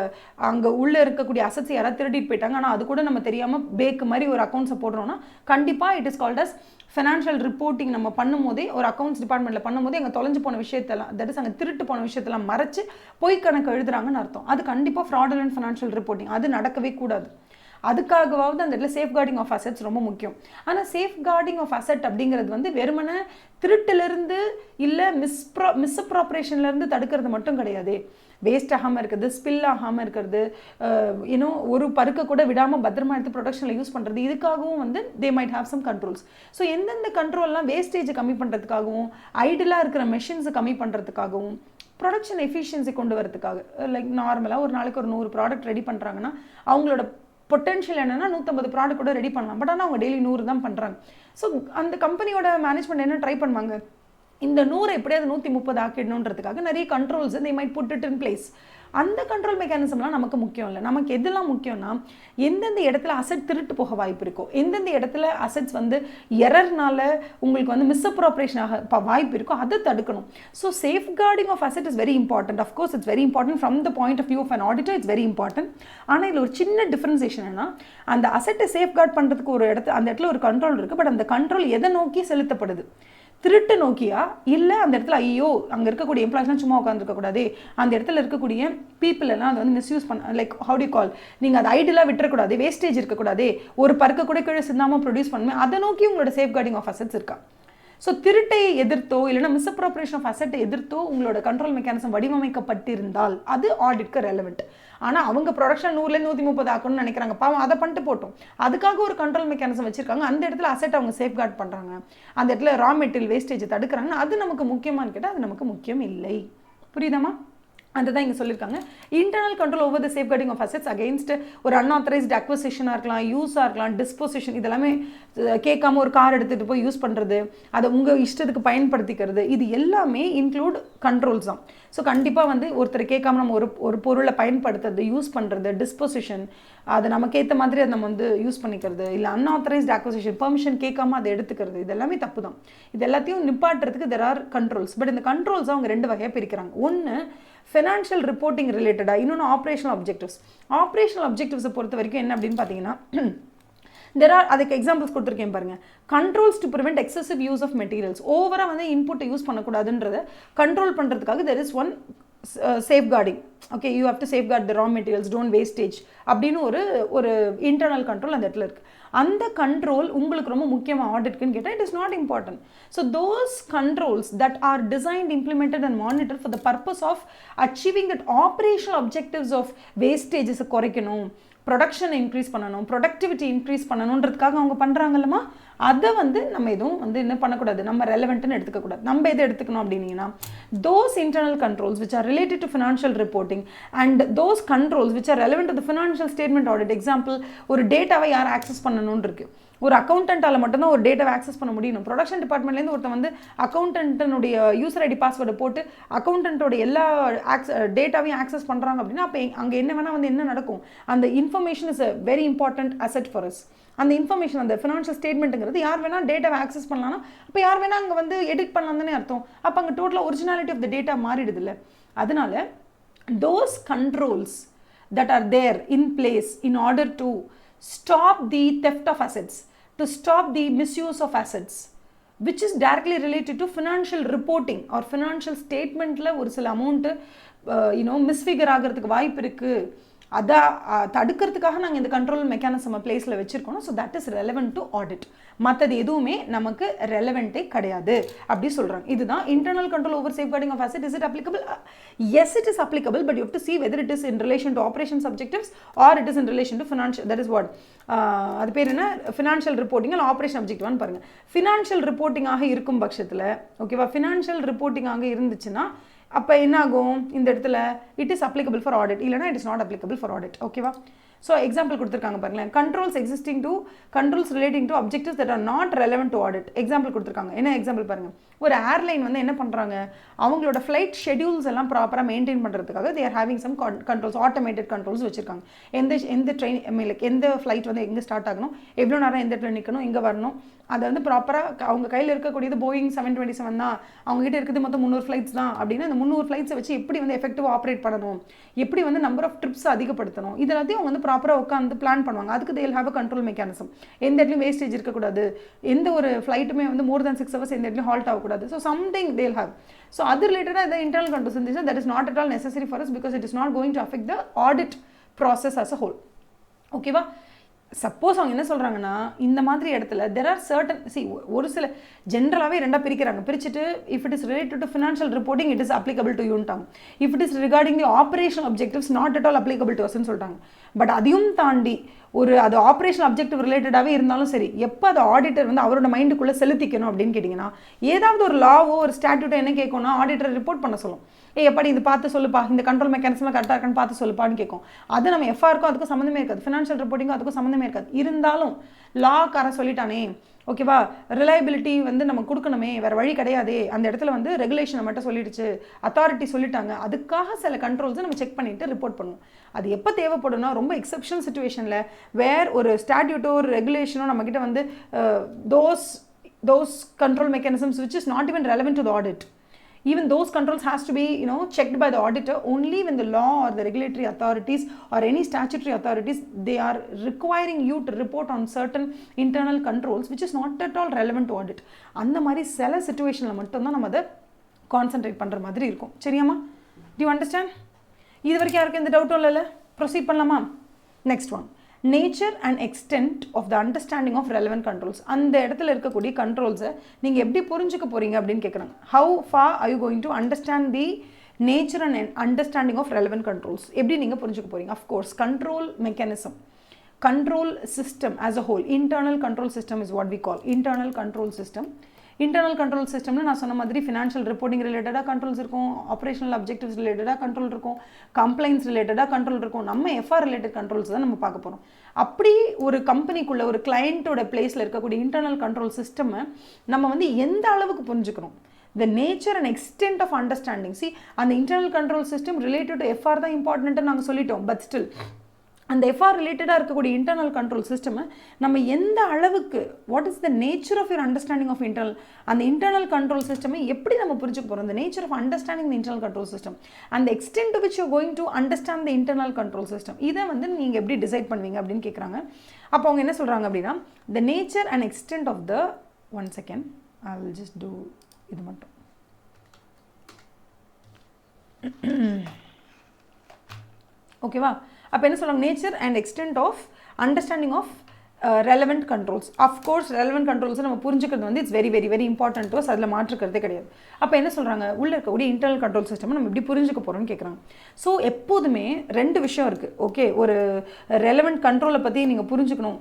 அங்கே உள்ளே இருக்கக்கூடிய அசட்ஸ் யாராவது திருடிட்டு போயிட்டாங்க, ஆனால் அது கூட நம்ம தெரியாமல் பேக்கு மாதிரி ஒரு அக்கௌண்ட்ஸை போடுறோன்னா கண்டிப்பாக it is called as financial reporting. நம்ம பண்ணும்போதே ஒரு அக்கௌண்ட்ஸ் டிபார்ட்மெண்ட்டில் பண்ணும்போதே அங்கே தொலைஞ்சு போன விஷயத்தெல்லாம், தட் இஸ் அங்கே திருட்டு போன விஷயத்தெல்லாம் மறைச்சு பொய் கணக்கு எழுதுறாங்கன்னு அர்த்தம். அது கண்டிப்பாக ஃப்ராடுலண்ட் ஃபினான்ஷியல் ரிப்போர்ட்டிங், அது நடக்கவே கூடாது. அதுக்காகவாவது அந்த இடத்துல சேஃப் கார்டிங் ஆஃப் அசெட்ஸ் ரொம்ப முக்கியம். ஆனால் சேஃப் கார்டிங் ஆஃப் அசெட் அப்படிங்கிறது வந்து வெறுமனே திருட்டிலிருந்து இல்லை மிஸ்அப்ராப்ரேஷன்லேருந்து தடுக்கிறது மட்டும் கிடையாது. வேஸ்ட் ஆகாமல் இருக்கிறது, ஸ்பில் ஆகாமல் இருக்கிறது, இன்னும் ஒரு பருக்க கூட விடாமல் பத்திரமா எடுத்து ப்ரொடக்ஷனில் யூஸ் பண்ணுறது, இதுக்காகவும் வந்து they might have some controls. So எந்தெந்த கண்ட்ரோல்லாம் வேஸ்டேஜை கம்மி பண்ணுறதுக்காகவும், ஐடிலாக இருக்கிற மெஷின்ஸை கம்மி பண்ணுறதுக்காகவும், ப்ரொடக்ஷன் எஃபிஷியன்சி கொண்டு வரதுக்காக, லைக் நார்மலாக ஒரு நாளைக்கு ஒரு 100 ப்ராடக்ட் ரெடி பண்ணுறாங்கன்னா அவங்களோட பொட்டென்ஷியல் என்னென்னா 150 ப்ராடக்ட் கூட ரெடி பண்ணலாம். பட் ஆனால் அவங்க டெய்லி 100 தான் பண்ணுறாங்க. ஸோ அந்த கம்பெனியோட மேனேஜ்மெண்ட் என்ன ட்ரை பண்ணுவாங்க, இந்த 100 எப்படியாவது 130 ஆக்கிடணுன்றதுக்காக நிறைய controls they might put it in place. அந்த கண்ட்ரோல் மெக்கானிசம்லாம் நமக்கு முக்கியம் இல்லை. நமக்கு எதெல்லாம் முக்கியம்னா எந்தெந்த இடத்துல அசெட் திருட்டு போக வாய்ப்பு இருக்கோ, எந்தெந்த இடத்துல அசெட்ஸ் வந்து எரர்னால உங்களுக்கு வந்து மிஸ்அப்ரோப்ரேஷன் ஆக வாய்ப்பு இருக்கோ அதை தடுக்கணும். So safeguarding of asset is very important. Of course it's very important from the point of view of an auditor, it's very important. ஆனால் இதில் ஒரு சின்ன டிஃபரன்சேஷன் என்னன்னா, அந்த அசெட்டை சேஃப்கார்ட் பண்ணுறதுக்கு ஒரு அந்த இடத்துல ஒரு கண்ட்ரோல் இருக்குது. பட் அந்த கண்ட்ரோல் எதை நோக்கி செலுத்தப்படுது? திருட்டு நோக்கியா, இல்லை அந்த இடத்துல ஐயோ அங்கே இருக்கக்கூடிய எம்ப்ளாய்ஸ்லாம் சும்மா உட்காந்துருக்கக்கூடாது, அந்த இடத்துல இருக்கக்கூடிய பீப்புள் எல்லாம் அதை வந்து மிஸ்யூஸ் பண்ண, லைக் ஹவு டு கால், நீங்கள் அதை ஐடியலாக விட்டுறக்கூடாது, வேஸ்டேஜ் இருக்கக்கூடாது, ஒரு பருக்க கூட கீழே சிந்தாமல் ப்ரொடியூஸ் பண்ணுமே, அதை நோக்கி உங்களோட சேஃப்கார்டிங் ஆஃப் அசெட்ஸ் இருக்கா? ஸோ திருட்டை எதிர்த்தோ இல்லைனா மிஸ்அப்ரோப்ரேஷன் ஆஃப் அசெட்டை எதிர்த்தோ உங்களோட கண்ட்ரோல் மெக்கானிசம் வடிவமைக்கப்பட்டிருந்தால் அது ஆடிட்க்கு ரெலவெண்ட். ஆனால் அவங்க ப்ரொடக்ஷன் 100லேருந்து 130 ஆக்கணும்னு நினைக்கிறாங்க, பாவம் அதை பண்ணிட்டு போட்டோம், அதுக்காக ஒரு கண்ட்ரோல் மெக்கானிசம் வச்சிருக்காங்க. அந்த இடத்துல அசெட் அவங்க சேஃப்கார்ட் பண்ணுறாங்க, அந்த இடத்துல ரா மெட்டீரியல் வேஸ்டேஜை தடுக்கிறாங்கன்னா அது நமக்கு முக்கியமானு கேட்டால் அது நமக்கு முக்கியம் இல்லை. புரியுதாமா? அதுதான் இங்கே சொல்லியிருக்காங்க. Internal control over the safeguarding of assets against ஒரு அன்ஆத்தரைஸ்ட் அக்வசிஷனாக இருக்கலாம், யூஸாக இருக்கலாம், டிஸ்போசிஷன், இதெல்லாமே கேட்காம ஒரு கார் எடுத்துகிட்டு போய் யூஸ் பண்ணுறது, அதை உங்கள் இஷ்டத்துக்கு பயன்படுத்திக்கிறது, இது எல்லாமே இன்க்ளூட் கண்ட்ரோல்ஸ் தான். ஸோ கண்டிப்பாக வந்து ஒருத்தர் கேட்காம நம்ம ஒரு பொருளை பயன்படுத்துறது, யூஸ் பண்ணுறது, டிஸ்போசிஷன், அதை நமக்கு ஏற்ற மாதிரி அதை நம்ம வந்து யூஸ் பண்ணிக்கிறது, இல்லை அன்ஆத்தரைஸ்ட் அக்வசிஷன் பெர்மிஷன் கேட்காம அதை எடுத்துக்கிறது, இது எல்லாமே தப்பு தான். இது எல்லாத்தையும் நிப்பாட்டுறதுக்கு தெர் ஆர் கண்ட்ரோல்ஸ். பட் இந்த கண்ட்ரோல்ஸ் அவங்க 2 வகையாக பிரிக்கிறாங்க. ஒன்று ஃபினான்ஷியல் ரிப்போர்ட்டிங் ரிலேட்டடாக, இன்னொன்று ஆப்ரேஷனல் அப்ஜெக்டிவ்ஸ். ஆப்ரேஷனல் அப்ஜெக்டிவ்ஸை பொறுத்த வரைக்கும் என்ன அப்படின்னு பார்த்தீங்கன்னா, அதுக்கு எக்ஸாம்பிள்ஸ் கொடுத்துருக்கேன் பாருங்க. Controls to prevent excessive use of materials, ஓவராக வந்து இன்புட்டை யூஸ் பண்ணக்கூடாதுன்றதை கண்ட்ரோல் பண்ணுறதுக்காக there is one safeguarding. Okay, you have to safeguard the raw materials, don't wastage அப்படின்னு ஒரு இன்டர்னல் கண்ட்ரோல் அந்த இடத்துல இருக்குது. அந்த கண்ட்ரோல் உங்களுக்கு ரொம்ப முக்கியமாக ஆடிட்க்குன்னு கேட்டால் it is not important. So those controls that are designed, implemented and monitor for the purpose of achieving that operational objectives of வேஸ்டேஜஸை குறைக்கணும், ப்ரொடக்ஷனை இன்க்ரீஸ் பண்ணணும், ப்ரொடக்டிவிட்டி இன்க்ரீஸ் பண்ணணுன்றதுக்காக அவங்க பண்ணுறாங்கல்லமா, அதை வந்து நம்ம எதுவும் வந்து என்ன பண்ணக்கூடாது, நம்ம ரெலவெண்ட்னு எடுத்துக்கக்கூடாது. நம்ம எதை எடுத்துக்கணும் அப்படின்னீங்கன்னா, those internal controls which are related to financial reporting and those controls which are relevant to the financial statement audit. Example, ஒரு டேட்டாவை யார் ஆக்சஸ் பண்ணணும்னு இருக்கு, ஒரு அக்கௌண்டன்ட்டால் மட்டும்தான் ஒரு டேட்டாவை ஆக்சஸ் பண்ண முடியும். ப்ரொடக்ஷன் டிபார்ட்மெண்ட்லேருந்து ஒருத்தர் வந்து அக்கௌண்டன்ட்டனுடைய யூசர் ஐடி பாஸ்வேர்டை போட்டு அக்கௌண்டன்ட்டோட எல்லா டேட்டாவையும் ஆக்சஸ் பண்ணுறாங்க அப்படின்னா அப்போ அங்கே என்ன வேணால் வந்து என்ன நடக்கும், அந்த information is a very important asset for us. அந்த இன்ஃபர்மேஷன், அந்த ஃபினான்ஷியல் ஸ்டேட்மெண்ட்டுங்கிறது யார் வேணால் டேட்டாவை ஆக்சஸ் பண்ணலாம்னா அப்போ யார் வேணால் அங்கே வந்து எடிட் பண்ணலாம் தானே அர்த்தம். அப்போ அங்கே டோட்டலாக ஒரிஜினாலிட்டி ஆஃப் த டேட்டா மாறிடுது இல்லை. அதனால those controls that are there in place in order to stop the theft of assets, to stop the misuse of assets, which is directly related to financial reporting or financial statementல ஒரு சில அமௌண்ட்டு மிஸ்ஃபிகர் ஆகிறதுக்கு வாய்ப்பு இருக்குது, அதை தடுக்கிறதுக்காக நாங்கள் இந்த கண்ட்ரோல் மெக்கானிசம் பிளேஸில் வச்சுருக்கோம். So that is relevant to audit. மற்றது எதுவுமே நமக்கு ரெலவெண்ட்டே கிடையாது அப்படி சொல்கிறாங்க. இதுதான் internal control over safeguarding of asset. Is it applicable? Yes, it is applicable, but you have to see whether it is in relation to operations objectives or it is in relation to financial, that is what அது பேர் என்ன, ஃபினான்ஷியல் ரிப்போர்ட்டிங் அல்ல ஆப்ரேஷன் அப்ஜெக்டிவான்னு பாருங்கள். ஃபினான்ஷியல் ரிப்போர்ட்டிங்காக இருக்கும் பட்சத்தில் ஓகேவா, ஃபினான்ஷியல் ரிப்போர்ட்டிங்காக இருந்துச்சுன்னா அப்போ என்ன ஆகும், இந்த இடத்துல it is applicable for audit, இல்லைனா it is not applicable for audit. ஓகேவா? ஸோ எக்ஸாம்பிள் கொடுத்துருக்காங்க பாருங்களேன். Controls existing to controls relating to objectives that are not relevant to audit. Example கொடுத்துருக்காங்க. என்ன எக்ஸாம்பிள் பாருங்கள். ஒரு ஏர்லைன் வந்து என்ன பண்ணுறாங்க, அவங்களோட ஃப்ளைட் ஷெடியூல்ஸ் எல்லாம் ப்ராப்பராக மெயின்டைன் பண்ணுறதுக்காக they are having some controls, automated controls வச்சுருக்காங்க. எந்த ட்ரெயின் லைக் எந்த ஃப்ளைட் வந்து எங்கே ஸ்டார்ட் ஆகணும், எவ்வளோ நேரம் எந்த இடத்துல நிற்கணும், எங்கே வரணும், அதை வந்து ப்ராப்பராக அவங்க கையில் இருக்கக்கூடியது போயிங் 727 தான், அவங்ககிட்ட இருக்குது மொத்தம் 300 ஃப்ளைட்ஸ் தான் அப்படின்னா அந்த 300 ஃப்ளைட்ஸை வச்சு எப்படி வந்து எஃபெக்டிவாக ஆப்ரேட் பண்ணணும், எப்படி வந்து நம்பர் ஆஃப் ட்ரிப்ஸ் அதிகப்படுத்தணும், இதெல்லாத்தையும் அவங்க வந்து ப்ராப்பராக உட்காந்து பிளான் பண்ணுவாங்க. அதுக்கு தேல் ஹேவ் அ கண்ட்ரோல் மெக்கானிசம். எந்த இடத்துலையும் வேஸ்டேஜ் இருக்கக்கூடாது, எந்த ஒரு ஃப்ளைட்டுமே வந்து மோர் தேன் 6 hours எந்த இடத்துலையும் ஹால்ட் ஆகக்கூடாது. So something they'll have. So அது ரிலேட்டடாக இந்த இன்டர்னல் கண்ட்ரோல்ஸ் இருந்துச்சுன்னா that is not at all necessary for us because it is not going to affect the audit process as a whole. ஓகேவா? சப்போஸ் அவங்க என்ன சொல்கிறாங்கன்னா, இந்த மாதிரி இடத்துல தெர் ஆர் சர்டன் ஒரு சில ஜென்ரலாகவே ரெண்டாக பிரிக்கிறாங்க. பிரிச்சுட்டு if it is related to financial reporting it is applicable to யூன்ட்டாங்க. If it is regarding the operational objectives not at all applicable to அஸ்ன்னு சொல்லிட்டாங்க. பட் அதையும் தாண்டி அது ஆப்ரேஷனல் அப்ஜெக்டிவ் ரிலேட்டடாகவே இருந்தாலும் சரி, எப்போ அது ஆடிட்டர் வந்து அவரோட மைண்டுக்குள்ளே செலுத்திக்கணும் அப்படின்னு கேட்டிங்கன்னா, ஏதாவது ஒரு லாவோ ஒரு ஸ்டாட்யூட்டோ என்ன கேட்கும்னா ஆடிட்டரை ரிப்போர்ட் பண்ண சொல்லும். எப்படி இது பார்த்து சொல்லுப்பா, இந்த கண்ட்ரோல் மெக்கானிசம்லாம் கரெக்டாக இருக்கான்னு பார்த்து சொல்லுப்பான்னு கேட்கும். அது நம்ம எஃப்ஆருக்கும் அதுக்கும் சம்மந்தமே இருக்காது, ஃபினான்ஷியல் ரிப்போர்ட்டிங்கும் அதுக்கும் சம்மந்தமே இருக்காது. இருந்தாலும் லாக்காரன் சொல்லிட்டானே, ஓகேவா, ரிலையபிலிட்டி வந்து நம்ம கொடுக்கணுமே, வேறு வழி கிடையாதே, அந்த இடத்துல வந்து ரெகுலேஷனை மட்டும் சொல்லிடுச்சு, அத்தாரிட்டி சொல்லிட்டாங்க, அதுக்காக சில கண்ட்ரோல்ஸை நம்ம செக் பண்ணிவிட்டு ரிப்போர்ட் பண்ணுவோம். அது எப்போ தேவைப்படும்னா ரொம்ப எக்ஸப்ஷனல் சுச்சுவேஷனில் வேர் ஒரு ஸ்டாட்யூட்டோ ஒரு ரெகுலேஷனோ நம்மக்கிட்ட வந்து those control mechanisms which is not even relevant to the audit. Even those controls has to be, checked by the auditor only when the law or the regulatory authorities or any statutory authorities, they are requiring you to report on certain internal controls which is not at all relevant to audit. அந்த மாதிரி சில சிச்சுவேஷனில் மட்டும்தான் நம்ம அதை கான்சென்ட்ரேட் பண்ணுற மாதிரி இருக்கும். சரியாம்மா? Do you understand? இது வரைக்கும் யாருக்கும் எந்த டவுட்டும் இல்லைல்ல? ப்ரொசீட் பண்ணலாமா? Next one, nature and extent of the understanding of relevant controls. அந்த இடத்துல இருக்கக்கூடிய கண்ட்ரோல்ஸை நீங்கள் எப்படி புரிஞ்சுக்க போகிறீங்க அப்படின்னு கேட்குறாங்க. How far are you going to understand the nature and understanding of relevant controls? எப்படி நீங்கள் புரிஞ்சுக்க போகிறீங்க? Of course control mechanism, control system as a whole, internal control system is what we call internal control system. Internal control system na sonna madri financial reporting related controls irukum, operational objectives related control irukum, compliance related control irukum, நம்ம FR related controls தான் நம்ம பார்க்க போறோம். அப்படி ஒரு கம்பெனிக்குள்ள ஒரு கிளையண்டோட பிளேஸ்ல இருக்கக்கூடிய internal control system நம்ம வந்து எந்த அளவுக்கு புரிஞ்சுக்கணும், the nature and extent of understanding. See, அந்த internal control system related to FR தான் important நாங்க சொல்லிட்டோம், but still அந்த FR ரிலேட்டடாக இருக்கக்கூடிய இன்டர்னல் கண்ட்ரோல் சிஸ்டமை நம்ம எந்த அளவுக்கு, what is the nature of your understanding of internal, அந்த இன்டர்னல் கண்ட்ரோல் சிஸ்டமை எப்படி நம்ம புரிஞ்சுக்க போகிறோம், the nature of understanding the internal control system and the extent to which you are going to understand the internal control system, இதை வந்து நீங்கள் எப்படி டிசைட் பண்ணுவீங்க அப்படின்னு கேட்குறாங்க. அப்போ அவங்க என்ன சொல்கிறாங்க அப்படின்னா, the nature and extent of the, one second, I will just do இது மட்டும். ஓகேவா? அப்போ என்ன சொல்லுவாங்க, nature and extent of understanding of relevant controls. Of course relevant கண்ட்ரோல்ஸை நம்ம புரிஞ்சுக்கிறது வந்து it's very very very important to us, அதில் மாற்றுக்கிறதே கிடையாது. அப்போ என்ன சொல்கிறாங்க, உள்ளே இருக்கக்கூடிய இன்டர்னல் கண்ட்ரோல் சிஸ்டம் நம்ம எப்படி புரிஞ்சுக்க போகிறோம்னு கேட்குறாங்க. ஸோ எப்போதுமே ரெண்டு விஷயம் இருக்குது. ஓகே, ஒரு ரெலவெண்ட் கண்ட்ரோலை பற்றி நீங்கள் புரிஞ்சுக்கணும்,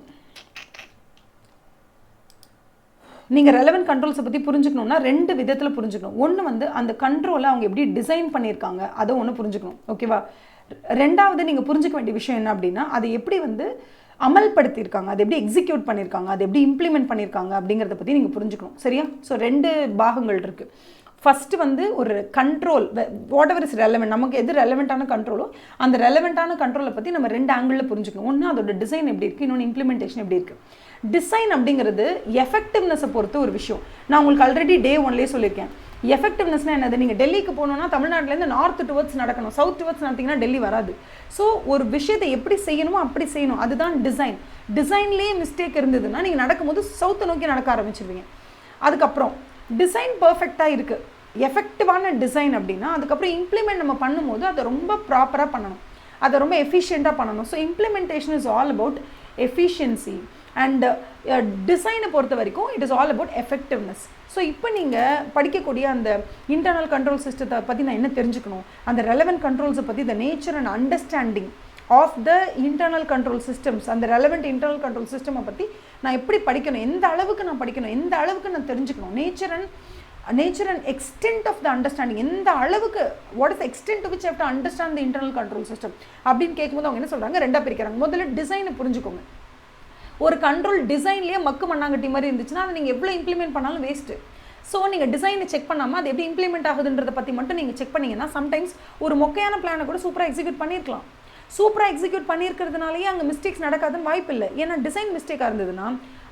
நீங்கள் ரெலவெண்ட் கண்ட்ரோல்ஸை பற்றி புரிஞ்சுக்கணுன்னா ரெண்டு விதத்தில் புரிஞ்சுக்கணும். ஒன்று வந்து அந்த கண்ட்ரோலை அவங்க எப்படி டிசைன் பண்ணியிருக்காங்க அதை ஒன்று புரிஞ்சுக்கணும். ஓகேவா? ரெண்டாவது நீங்கள் புரிஞ்சுக்க வேண்டிய விஷயம் என்ன அப்படின்னா, அதை எப்படி வந்து அமல்படுத்தியிருக்காங்க, அதை எப்படி எக்ஸிக்யூட் பண்ணியிருக்காங்க, அதை எப்படி இம்ப்ளிமெண்ட் பண்ணியிருக்காங்க அப்படிங்கிறத பற்றி நீங்கள் புரிஞ்சுக்கணும். சரியா? ஸோ ரெண்டு பாகங்கள் இருக்குது. ஃபஸ்ட்டு வந்து ஒரு control, what ever is relevant, நமக்கு எது ரெலவெண்ட்டான கண்ட்ரோலோ அந்த ரெலவெண்ட்டான கண்ட்ரோலை பற்றி நம்ம ரெண்டு ஆங்கிளில் புரிஞ்சுக்கணும். ஒன்று அதோட டிசைன் எப்படி இருக்குது, இன்னொன்று இம்ப்ளிமெண்டேஷன் எப்படி இருக்குது. டிசைன் அப்படிங்கிறது எஃபெக்டிவ்னஸை பொறுத்து ஒரு விஷயம். நான் உங்களுக்கு ஆல்ரெடி டே ஒன்லேயே சொல்லியிருக்கேன். எஃபெக்டிவ்னஸ்னால் என்னது, நீங்கள் டெல்லிக்கு போகணுன்னா தமிழ்நாட்டிலேருந்து நார்த் டுவர்ட்ஸ் நடக்கணும், சவுத் டுவர்ட்ஸ் நடத்திங்கன்னா டெல்லி வராது. ஸோ ஒரு விஷயத்தை எப்படி செய்யணுமோ அப்படி செய்யணும், அதுதான் டிசைன். டிசைன்லேயே மிஸ்டேக் இருந்ததுன்னா நீங்கள் நடக்கும்போது சவுத்தை நோக்கி நடக்க ஆரம்பிச்சிருவீங்க. அதுக்கப்புறம் டிசைன் பர்ஃபெக்டாக இருக்குது, எஃபெக்டிவான டிசைன் அப்படின்னா அதுக்கப்புறம் இம்ப்ளிமெண்ட் நம்ம பண்ணும்போது அதை ரொம்ப ப்ராப்பராக பண்ணணும், அதை ரொம்ப எஃபிஷியண்ட்டாக பண்ணணும். So implementation is all about efficiency and டிசைனை பொறுத்த வரைக்கும் it is all about effectiveness. So இப்போ நீங்கள் படிக்கக்கூடிய அந்த இன்டர்னல் கண்ட்ரோல் சிஸ்டத்தை பற்றி நான் என்ன தெரிஞ்சுக்கணும், அந்த ரெலவெண்ட் கண்ட்ரோல்ஸை பற்றி the nature and understanding of the internal control systems, அந்த ரெலவெண்ட் இன்டர்னல் கண்ட்ரோல் சிஸ்டமை பற்றி நான் எப்படி படிக்கணும், எந்த அளவுக்கு நான் படிக்கணும், எந்த அளவுக்கு நான் தெரிஞ்சுக்கணும், nature and extent of the understanding, எந்த அளவுக்கு, what is extent to which have to understand the internal control system அப்படின்னு கேட்கும்போது அவங்க என்ன சொல்கிறாங்க, ரெண்டாக பிரிக்கிறாங்க. முதல்ல டிசைனை புரிஞ்சுக்கோங்க. ஒரு கண்ட்ரோல் டிசைன்லேயே மக்கு மண்ணாங்கட்டி மாதிரி இருந்துச்சுன்னா அதை நீங்கள் எவ்வளோ இம்ப்ளிமெண்ட் பண்ணாலும் வேஸ்ட்டு. ஸோ நீங்கள் டிசைனை செக் பண்ணாமல் அது எப்படி இம்ப்ளிமெண்ட் ஆகுதுன்றதை பற்றி மட்டும் நீங்கள் செக் பண்ணிங்கன்னா சம்டைம்ஸ் ஒரு மொக்கையான பிளானை கூட சூப்பராக எக்ஸிக்யூட் பண்ணியிருக்கலாம். சூப்பராக எக்ஸிக்யூட் பண்ணியிருக்கிறதுனாலேயே அங்கே மிஸ்டேக்ஸ் நடக்காதுன்னு வாய்ப்பு இல்லை. ஏன்னா டிசைன் மிஸ்டேக்காக இருந்ததுன்னா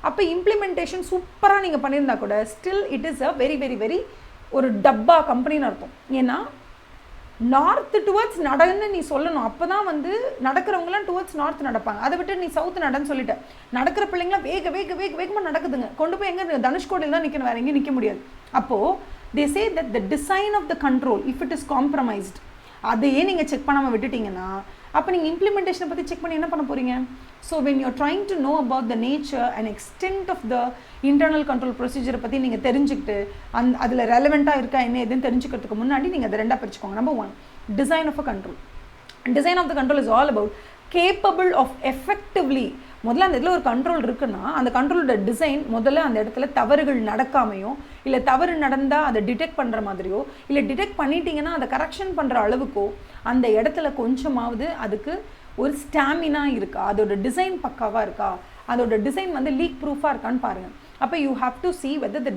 அப்போ இம்ப்ளிமெண்டேஷன் சூப்பராக நீங்கள் பண்ணியிருந்தா கூட still it is a very very very ஒரு டப்பா கம்பெனின்னு அர்த்தம். ஏன்னா நார்த் டுவர்ட்ஸ் நடன்னு நீ சொல்லணும், அப்போ தான் வந்து நடக்கிறவங்களாம் டுவர்ட்ஸ் நார்த் நடப்பாங்க. அதை விட்டு நீ சவுத் நடன்னு சொல்லிட்ட, நடக்கிற பிள்ளைங்களாம் வேகமாக நடக்குதுங்க, கொண்டு போய் எங்கே தனுஷ்கோடியில் தான் நிற்கணும், வேறு எங்கேயும் நிற்க முடியாது. அப்போது they say that the design of the control if it is compromised, அதையே நீங்கள் செக் பண்ணாமல் விட்டுட்டிங்கன்னா அப்போ நீங்கள் இம்ப்ளிமெண்டேஷனை பற்றி செக் பண்ணி என்ன பண்ண போகிறீங்க? So when you're trying to know about the nature and extent of the internal control ப்ரொசீஜரை பற்றி நீங்கள் தெரிஞ்சுக்கிட்டு அதில் ரெலவெண்ட்டாக இருக்கா என்ன எதுன்னு தெரிஞ்சுக்கிறதுக்கு முன்னாடி நீங்கள் அதை ரெண்டாக பிரிச்சுக்கோங்க. Number one, design of a control. Design of the control is all about capable of effectively. முதல்ல அந்த இடத்துல ஒரு கண்ட்ரோல் இருக்குன்னா அந்த கண்ட்ரோலோட டிசைன் முதல்ல அந்த இடத்துல தவறுகள் நடக்காமையோ இல்லை தவறு நடந்தால் அதை டிடெக்ட் பண்ணுற மாதிரியோ இல்லை டிடெக்ட் பண்ணிட்டீங்கன்னா அதை கரெக்ஷன் பண்ணுற அளவுக்கோ அந்த இடத்துல கொஞ்சமாவது அதுக்கு ஒரு ஸ்டாமினா இருக்கா, அதோட டிசைன் பக்காவாக இருக்கா, அதோட டிசைன் வந்து லீக் ப்ரூஃபாக இருக்கான்னு பாருங்கள். அப்போ you have to see whether the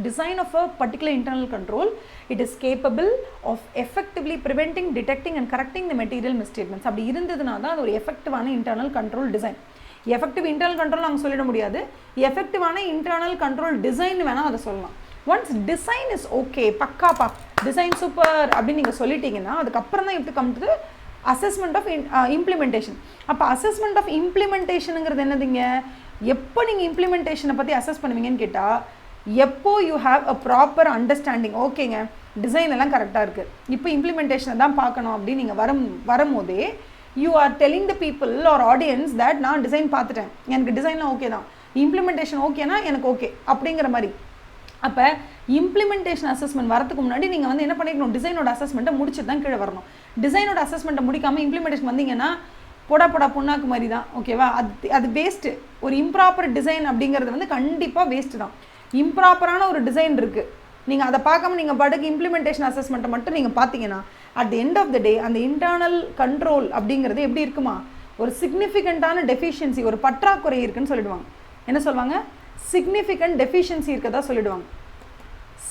design of a particular internal control it is capable of effectively preventing, detecting and correcting the material misstatements. அப்படி இருந்ததுனா தான் அது ஒரு எஃபெக்டிவான internal control design. Effective internal control நாங்கள் சொல்லிட முடியாது, எஃபெக்டிவான இன்டர்னல் கண்ட்ரோல் டிசைன் வேணால் அதை சொல்லலாம். ஒன்ஸ் டிசைன் இஸ் ஓகே, பக்காப்பா டிசைன் சூப்பர் அப்படின்னு நீங்கள் சொல்லிட்டீங்கன்னா அதுக்கப்புறம் தான் எப்படி come to assessment of implementation. அப்போ அசஸ்மெண்ட் ஆஃப் இம்ப்ளிமெண்டேஷனுங்கிறது என்னதுங்க, எப்போ நீங்கள் இம்ப்ளிமெண்டேஷனை பற்றி அசஸ் பண்ணுவீங்கன்னு கேட்டால் எப்போ you have a proper understanding. ஓகேங்க டிசைன் எல்லாம் கரெக்டாக இருக்குது, இப்போ இம்ப்ளிமெண்டேஷனை தான் பார்க்கணும் அப்படின்னு நீங்கள் வரும்போதே you are telling the people are audience that நான் டிசைன் பார்த்துட்டேன், எனக்கு டிசைன்லாம் ஓகே தான், இம்ப்ளிமெண்டேஷன் ஓகேனா எனக்கு ஓகே அப்படிங்கிற மாதிரி. அப்போ இம்ப்ளிமெண்டேஷன் அசஸ்மெண்ட் வரதுக்கு முன்னாடி நீங்கள் வந்து என்ன பண்ணிக்கணும், டிசைனோட அசஸ்மெண்ட்டை முடிச்சுட்டு தான் கீழே வரணும். டிசைனோட அசஸ்மெண்ட்டை முடிக்காமல் இம்ப்ளிமெண்டேஷன் வந்தீங்கன்னா போடா புண்ணாக்கு மாதிரி தான். ஓகேவா, அது வேஸ்ட்டு. ஒரு இம்ப்ராப்பர் டிசைன் அப்படிங்கிறது வந்து கண்டிப்பாக வேஸ்ட்டு தான். இம்ப்ராப்பரான ஒரு டிசைன் இருக்குது, நீங்கள் அதை பார்க்காம நீங்கள் பாட்டுக்கு இம்ப்ளிமெண்டேஷன் அசஸ்மெண்ட்டை மட்டும் நீங்கள் பார்த்தீங்கன்னா at the end of the day அந்த இன்டர்னல் கண்ட்ரோல் அப்படிங்கிறது எப்படி இருக்குமா, ஒரு சிக்னிஃபிகண்ட்டான டெஃபிஷியன்சி, ஒரு பற்றாக்குறை இருக்குன்னு சொல்லிடுவாங்க. என்ன சொல்லுவாங்க, சிக்னிஃபிகண்ட் டெஃபிஷியன்சி இருக்கிறதா சொல்லிடுவாங்க.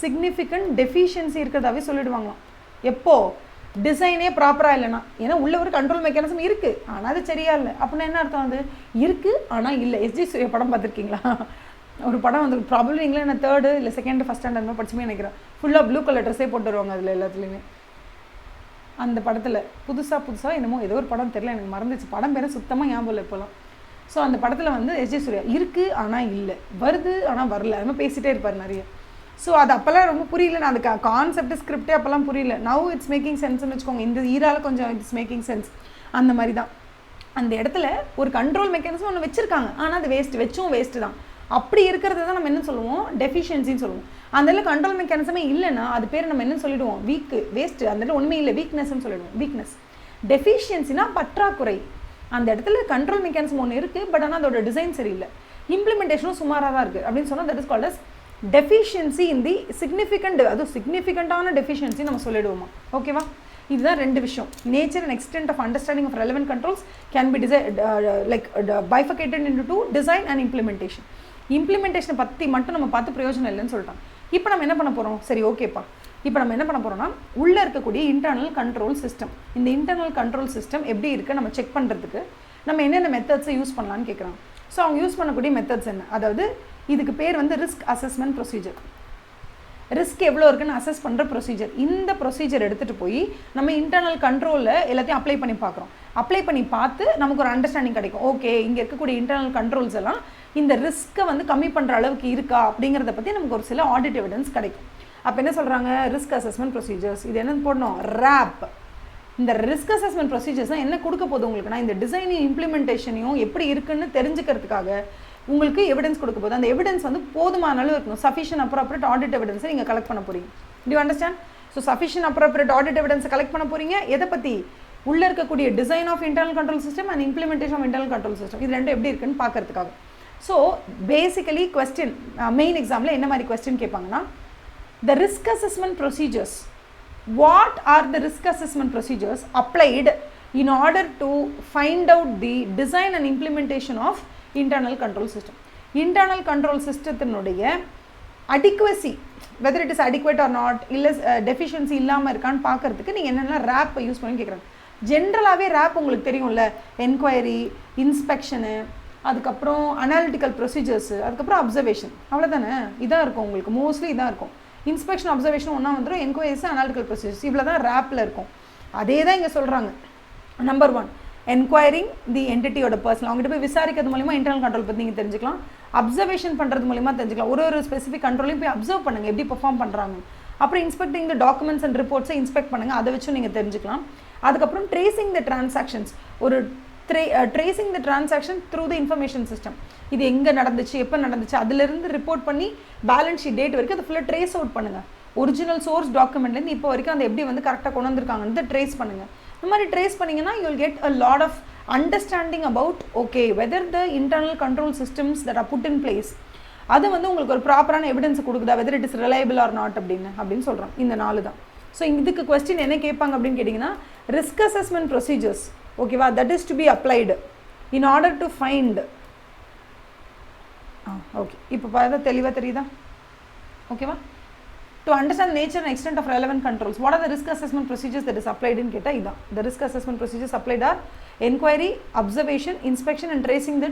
சிக்னிஃபிகண்ட் டெஃபிஷியன்சி இருக்கிறதாவே சொல்லிடுவாங்களாம். எப்போ டிசைனே ப்ராப்பராக இல்லைனா, ஏன்னா உள்ள ஒரு கண்ட்ரோல் மெக்கானிசம் இருக்குது ஆனால் அது சரியா இல்லை அப்படின்னா என்ன அர்த்தம், அது இருக்குது ஆனால் இல்லை. எஸ்ஜி சூர்யா படம் பார்த்துருக்கீங்களா, ஒரு படம் வந்து ப்ராபப்ளி நீங்களே என்ன தேர்டு இல்லை செகண்ட் ஃபஸ்ட் ஸ்டாண்டர்ட் படிச்சுமே நினைக்கிறேன், ஃபுல்லாக ப்ளூ கலர் ட்ரெஸ்ஸே போட்டு வருவாங்க அதில் எல்லாத்துலேயுமே. அந்த படத்தில் புதுசாக என்னமோ ஏதோ ஒரு படம் தெரியல, எனக்கு மறந்துச்சு, படம் பேரை சுத்தமாக ஞாபகம் இல்லை இப்போலாம். ஸோ அந்த படத்தில் வந்து எஸ்ஜி சூர்யா இருக்குது ஆனால் இல்லை, வருது ஆனால் வரல, அது மாதிரி பேசிகிட்டே இருப்பார் நிறைய. ஸோ அது அப்போல்லாம் ரொம்ப புரியல, நான் அதுக்கு கான்செப்ட் ஸ்கிரிப்டே அப்போல்லாம் புரியல. நவ் இட்ஸ் மேக்கிங் சென்ஸ்னு வச்சுக்கோங்க, இந்த ஈரால கொஞ்சம் இட்ஸ் மேக்கிங் சென்ஸ். அந்த மாதிரி தான் அந்த இடத்துல ஒரு கண்ட்ரோல் மெக்கானிசம் ஒன்று வச்சுருக்காங்க ஆனால் அது வச்சும் வேஸ்ட்டு தான். அப்படி இருக்கிறது தான் நம்ம என்ன சொல்லுவோம், டெஃபிஷியன்சின்னு சொல்லுவோம். அந்த இடத்துல கண்ட்ரோல் மெக்கானிசமே இல்லைன்னா அது பேர் நம்ம என்ன சொல்லிடுவோம், வேஸ்ட்டு. அந்த இடத்துல ஒன்றுமே இல்லை, வீக்னஸ்ன்னு சொல்லிடுவோம். வீக்னஸ். டெஃபிஷியன்சினா பற்றாக்குறை. அந்த இடத்துல கண்ட்ரோல் மெக்கானிசம் ஒன்று இருக்குது, பட் ஆனால் அதோட டிசைன் சரியில்லை, இம்ப்ளிமெண்டேஷனும் சுமாராக தான் இருக்குது அப்படின்னு சொன்னால் that is called as deficiency in the significant. அதுவும் சிக்னிஃபிகண்ட்டான டெஃபிஷியன்சி நம்ம சொல்லிடுவோமா. ஓகேவா, இதுதான் ரெண்டு விஷயம். Nature and extent of understanding of relevant controls can be bifurcated into two, design and implementation. இம்ப்ளிமெண்டேஷனை பற்றி மட்டும் நம்ம பார்த்து பிரயோஜனம் இல்லைன்னு சொல்லிட்டாங்க. இப்போ நம்ம என்ன பண்ண போகிறோம், சரி ஓகேப்பா, இப்போ நம்ம என்ன பண்ண போகிறோம்னா உள்ளே இருக்கக்கூடிய இன்டர்னல் கண்ட்ரோல் சிஸ்டம், இந்த இன்டர்னல் கண்ட்ரோல் சிஸ்டம் எப்படி இருக்குது நம்ம செக் பண்ணுறதுக்கு நம்ம என்னென்ன மெத்தட்ஸை யூஸ் பண்ணலான்னு கேட்குறாங்க. ஸோ அவங்க யூஸ் பண்ணக்கூடிய மெத்தட்ஸ் என்ன, அதாவது இதுக்கு பேர் வந்து ரிஸ்க் அசஸ்மெண்ட் ப்ரொசீஜர். ரிஸ்க் எவ்வளோ இருக்குன்னு அசஸ் பண்ணுற ப்ரொசீஜர். இந்த ப்ரொசீஜர் எடுத்துகிட்டு போய் நம்ம இன்டர்னல் கண்ட்ரோலில் எல்லாத்தையும் அப்ளை பண்ணி பார்க்குறோம். அப்ளை பண்ணி பார்த்து நமக்கு ஒரு அண்டர்ஸ்டாண்டிங் கிடைக்கும். ஓகே, இங்கே இருக்கக்கூடிய இன்டர்னல் கண்ட்ரோல்ஸ் எல்லாம் இந்த ரிஸ்க்கை வந்து கம்மி பண்ணுற அளவுக்கு இருக்கா அப்படிங்கிறத பற்றி நமக்கு ஒரு சில ஆடிட் எவிடன்ஸ் கிடைக்கும். அப்போ என்ன சொல்கிறாங்க, ரிஸ்க் அசஸ்மெண்ட் ப்ரொசீஜர்ஸ். இது என்னன்னு போடணும், ரேப். இந்த ரிஸ்க் அசஸ்மெண்ட் ப்ரொசீஜர்ஸ் தான் என்ன கொடுக்க போகுது உங்களுக்கு, நான் இந்த டிசைனையும் இம்ப்ளிமெண்டேஷனையும் எப்படி இருக்குன்னு தெரிஞ்சுக்கிறதுக்காக உங்களுக்கு எவிடன்ஸ் கொடுக்க போகுது. அந்த எவிடன்ஸ் வந்து போதுமான அளவு இருக்கணும். சஃபிஷியன்ட் அப்ரோப்ரியேட் ஆடிட் எவிடன்ஸை நீங்கள் கலெக்ட் பண்ண போகிறீங்க. Do you understand? So sufficient appropriate audit எவிடன்ஸை கலெக்ட் பண்ண போகிறீங்க. எதை பற்றி, உள்ளே இருக்கக்கூடிய design of internal control system and implementation of internal control system, இது ரெண்டும் எப்படி இருக்குன்னு பார்க்கறதுக்காக. ஸோ பேசிக்கலி கொஸ்டின் மெயின் எக்ஸாமில் என்ன மாதிரி question கேட்பாங்கன்னா, the risk assessment procedures, what are the risk assessment procedures applied in order to find out the design and implementation of internal control system. Internal control systemத்தினுடைய adequacy, whether it is adequate or not, இல்லை deficiency இல்லாமல் இருக்கான்னு பார்க்கறதுக்கு நீங்கள் என்னென்ன ரேப் யூஸ் பண்ணி கேட்குறாங்க. ஜென்ரலாகவே ரேப் உங்களுக்கு தெரியும்ல, என்கொயரி, இன்ஸ்பெக்ஷனு, அதுக்கப்புறம் அனாலிட்டிக்கல் ப்ரொசீஜர்ஸு, அதுக்கப்புறம் அப்சர்வேஷன், அவ்வளோதானே. இதாக இருக்கும் உங்களுக்கு, மோஸ்ட்லி இதாக இருக்கும். இன்ஸ்பெக்ஷன் அப்சர்வேஷன் ஒன்றா வந்துடும், என்கொயரிஸ் அனாலிட்டிக்கல் ப்ரொசீஜர்ஸ், இவ்வளோ தான் ரேப்பில் இருக்கும். அதே தான் இங்கே சொல்கிறாங்க. நம்பர் 1, என்கொயரிங் தி என்டிட்டியோட பர்சனல், அவங்ககிட்ட போய் விசாரிக்கிறது மூலிமா இன்டர்னல் கண்ட்ரோல் பற்றி நீங்கள் தெரிஞ்சுக்கலாம். அப்சர்வேஷன் பண்ணுறது மூலிமா தெரிஞ்சுக்கலாம். ஒரு ஸ்பெசிஃபிக் கண்ட்ரோலையும் போய் அப்சர்வ் பண்ணுங்கள், எப்படி பெர்ஃபார்ம் பண்ணுறாங்க. அப்புறம் இன்ஸ்பெக்டிங் த டாக்குமெண்ட்ஸ் அண்ட் ரிப்போர்ட்ஸை இன்ஸ்பெக்ட் பண்ணுங்கள், அதை வச்சும் நீங்கள் தெரிஞ்சுக்கலாம். அதுக்கப்புறம் ட்ரேசிங் த டிரான்சாக்ஷன்ஸ், ஒரு tracing the transaction through the information system. இது எங்கே நடந்துச்சு, எப்போ நடந்துச்சு, அதிலிருந்து ரிப்போர்ட் பண்ணி பேலன்ஸ் ஷீட் டேட் வரைக்கும் அதை ஃபுல்லாக ட்ரேஸ் அவுட் பண்ணுங்கள். ஒரிஜினல் சோர்ஸ் டாக்குமெண்ட்லேருந்து இப்போ வரைக்கும் அதை எப்படி வந்து கரெக்டாக கொண்டு வந்திருக்காங்கன்னு ட்ரேஸ் பண்ணுங்கள். இந்த மாதிரி ட்ரேஸ் பண்ணிங்கன்னா you will get a lot of understanding about okay whether the internal control systems that are put in place, அது வந்து உங்களுக்கு ஒரு ப்ராப்பரான எவிடன்ஸ் கொடுக்குதா, whether it is reliable or not அப்படின்னு சொல்கிறோம். இந்த 4 தான். ஸோ இதுக்கு கொஸ்டின் என்ன கேட்பாங்க அப்படின்னு கேட்டிங்கன்னா, ரிஸ்க் அசஸ்மெண்ட் ப்ரொசீஜர்ஸ், ஓகேவா, that is to be applied in order to find okay, இப்போ பார்த்தா தெளிவாக தெரியுதா? ஓகேவா? To understand the nature and extent of relevant controls, what are the risk assessment procedures that is applied in கேட்டால் இதான். The risk assessment procedures applied are enquiry, observation, inspection and tracing the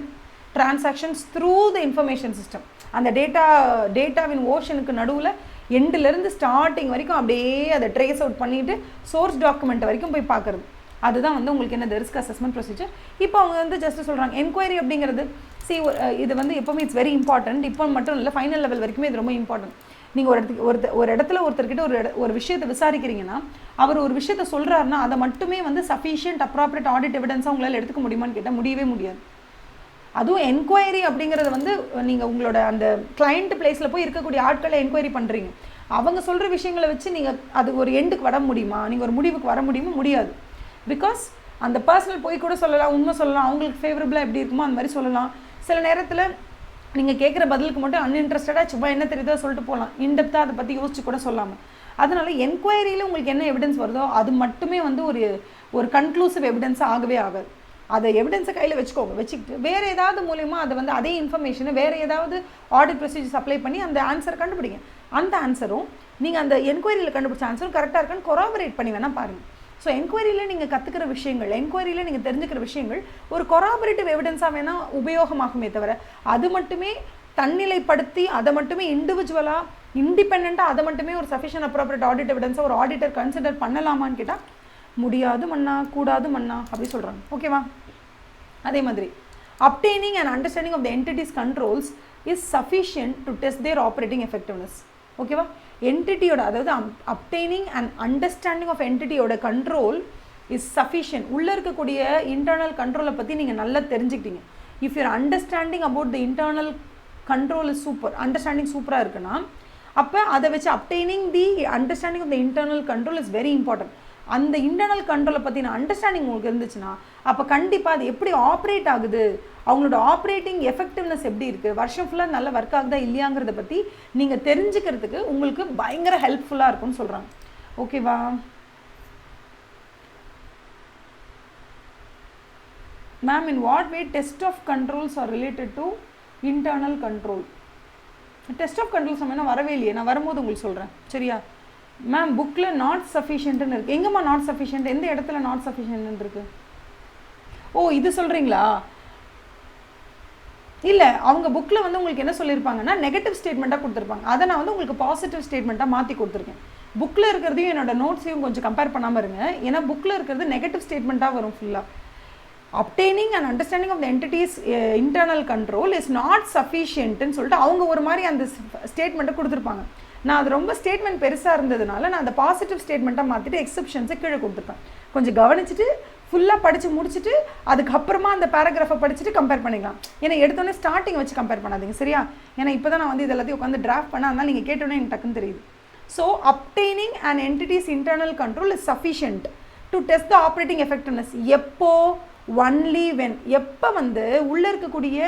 transactions through the information system. அந்த டேட்டாவின் ஓஷனுக்கு நடுவில் எண்டிலிருந்து ஸ்டார்டிங் வரைக்கும் அப்படியே அதை ட்ரேஸ் அவுட் பண்ணிவிட்டு சோர்ஸ் டாக்குமெண்ட் வரைக்கும் போய் பார்க்குறது. அதுதான் வந்து உங்களுக்கு என்ன ரிஸ்க் அசஸ்மெண்ட் ப்ரொசீஜர். இப்போ அவங்க வந்து ஜஸ்ட் சொல்கிறாங்க என்கொயரி அப்படிங்கிறது இது வந்து எப்போவுமே இட்ஸ் வெரி இம்பார்ட்டன்ட். இப்போ மட்டும் இல்லை, ஃபைனல் லெவல் வரைக்குமே இது ரொம்ப இம்பார்ட்டன்ட். நீங்கள் ஒரு இடத்துல ஒருத்தர்கிட்ட ஒரு விஷயத்தை விசாரிக்கிறீங்கன்னா அவர் ஒரு விஷயத்த சொல்கிறாருன்னா அதை மட்டுமே வந்து சஃபிஷியன்ட் அப்ராப்ரியேட் ஆடிட் எவிடன்ஸாக உங்களால் எடுத்துக்க முடியுமான்னு கேட்டால் முடியவே முடியாது. அதுவும் என்கொயரி அப்படிங்கிறது வந்து நீங்கள் உங்களோட அந்த கிளைண்ட் பிளேஸில் போய் இருக்கக்கூடிய ஆட்களை என்கொயரி பண்ணுறீங்க. அவங்க சொல்கிற விஷயங்களை வச்சு நீங்கள் அது ஒரு எண்டுக்கு வர முடியுமா, நீங்கள் ஒரு முடிவுக்கு வர முடியுமா? முடியாது. பிகாஸ் அந்த பர்சனல் போய் கூட சொல்லலாம், உண்மை சொல்லலாம், அவங்களுக்கு ஃபேவரபுளாக எப்படி இருக்குமோ அந்த மாதிரி சொல்லலாம். சில நேரத்தில் நீங்கள் கேட்குற பதிலுக்கு மட்டும் அன்இன்ட்ரெஸ்டடாக சும்மா என்ன தெரியுதோ சொல்லிட்டு போகலாம், இன்டெப்த்தாக அதை பற்றி யோசிச்சு கூட சொல்லாமல். அதனால் என்கொயரியில் உங்களுக்கு என்ன எவிடன்ஸ் வருதோ அது மட்டுமே வந்து ஒரு கன்க்ளூசிவ் எவிடன்ஸாக ஆகவே ஆகாது. அதை எவிடன்ஸை கையில் வச்சுக்கிட்டு வேறு ஏதாவது மூலயமா அதை வந்து அதே இன்ஃபர்மேஷனை வேறு ஏதாவது ஆடிட் ப்ரொசீஜர்ஸ் அப்ளை பண்ணி அந்த ஆன்சரை கண்டுபிடிங்க. அந்த ஆன்சரும் நீங்கள் அந்த என்கொயரியில் கண்டுபிடிச்ச ஆன்சரும் கரெக்டாக இருக்கான்னு கொராபரேட் பண்ணி வேணால் பாருங்கள். ஸோ என்கொயரியில் நீங்கள் கற்றுக்கிற விஷயங்கள், என்கொயரியில் நீங்கள் தெரிஞ்சுக்கிற விஷயங்கள் ஒரு கொராபரேட்டிவ் எவிடன்ஸாக வேணால் உபயோகமாகுமே தவிர அது மட்டுமே தன்னிலைப்படுத்தி அதை மட்டுமே இண்டிவிஜுவலாக இண்டிபெண்ட்டாக அதை மட்டுமே ஒரு சஃபிஷியன்ட் அப்ராப்ரியேட் ஆடிட் எவிடன்ஸாக ஒரு ஆடிட்டர் கன்சிடர் பண்ணலாமான்னு கேட்டால் முடியாது மண்ணா, கூடாது மண்ணா அப்படி சொல்கிறாங்க. ஓகேவா? அதே மாதிரி obtaining and understanding of the entity's controls is sufficient to test their operating effectiveness. ஓகேவா? என்டிட்டியோட அதாவது obtaining and understanding of என்டிட்டியோட கண்ட்ரோல் இஸ் சஃபிஷியன்ட். உள்ளே இருக்கக்கூடிய இன்டர்னல் கண்ட்ரோலை பற்றி நீங்கள் நல்லா தெரிஞ்சுக்கிட்டீங்க. If your understanding about the internal control is super, understanding சூப்பராக இருக்குன்னா அப்போ அதை வச்சு obtaining the understanding of the internal control is very important. அந்த இன்டர்னல் கண்ட்ரோலை பற்றின அண்டர்ஸ்டாண்டிங் உங்களுக்கு இருந்துச்சுன்னா அப்போ கண்டிப்பாக அது எப்படி ஆப்ரேட் ஆகுது, அவங்களோட ஆப்ரேட்டிங் எஃபெக்டிவ்னஸ் எப்படி இருக்குது, வருஷம் ஃபுல்லாக நல்லா ஒர்க் ஆகுதா இல்லையாங்கிறத பற்றி நீங்கள் தெரிஞ்சுக்கிறதுக்கு உங்களுக்கு பயங்கர ஹெல்ப்ஃபுல்லாக இருக்கும்னு சொல்கிறாங்க. ஓகேவா? Ma'am, in what way test of controls are related to internal control? Test of controls நம்ம வரவே இல்லையே, நான் வரும்போது உங்களுக்கு சொல்கிறேன். சரியா? மேம், புக்கில் நாட் சஃபிஷியன்ட்னு இருக்குது. எங்கேம்மா நாட் சஃபிஷியன்ட்? எந்த இடத்துல நாட் சஃபிஷியன்ட்னு இருக்குது? ஓ, இது சொல்கிறீங்களா? இல்லை, அவங்க புக்கில் வந்து உங்களுக்கு என்ன சொல்லியிருப்பாங்கன்னா நெகட்டிவ் ஸ்டேட்மெண்ட்டாக கொடுத்துருப்பாங்க. அதை நான் வந்து உங்களுக்கு பாசிட்டிவ் ஸ்டேட்மெண்ட்டாக மாற்றி கொடுத்துருக்கேன். புக்கில் இருக்கிறதையும் என்னோட நோட்ஸையும் கொஞ்சம் கம்பேர் பண்ணாமல் இருங்க. ஏன்னா புக்கில் இருக்கிறது நெகட்டிவ் ஸ்டேட்மெண்ட்டாக வரும் ஃபுல்லாக. obtaining and understanding of the entity's internal control is not sufficient ன்னு சொல்லிட்டு அவங்க ஒரு மாதிரி அந்த ஸ்டேட்மெண்ட்டை கொடுத்துருப்பாங்க. நான் அது ரொம்ப ஸ்டேட்மெண்ட் பெருசாக இருந்ததுனால நான் அந்த பாசிட்டிவ் ஸ்டேட்மெண்ட்டாக மாற்றிட்டு எக்ஸப்ஷன்ஸை கீழே கொடுத்துருப்பேன். கொஞ்சம் கவனிச்சுட்டு ஃபுல்லாக படித்து முடிச்சுட்டு அதுக்கப்புறமா அந்த பேராகிராஃபை படிச்சுட்டு கம்பேர் பண்ணிக்கலாம். ஏன்னா எடுத்தோடனே ஸ்டார்டிங் வச்சு கம்பேர் பண்ணாதீங்க. சரியா? ஏன்னா இப்போ தான் நான் வந்து இது எல்லாத்தையும் உட்காந்து டிராஃப்ட் பண்ண, அதனால் நீங்கள் கேட்டோன்னே எனக்கு டக்குன்னு தெரியுது. So obtaining an entity's internal control is sufficient to test the operating effectiveness. எப்போ? Only when. எப்போ வந்து உள்ளே இருக்கக்கூடிய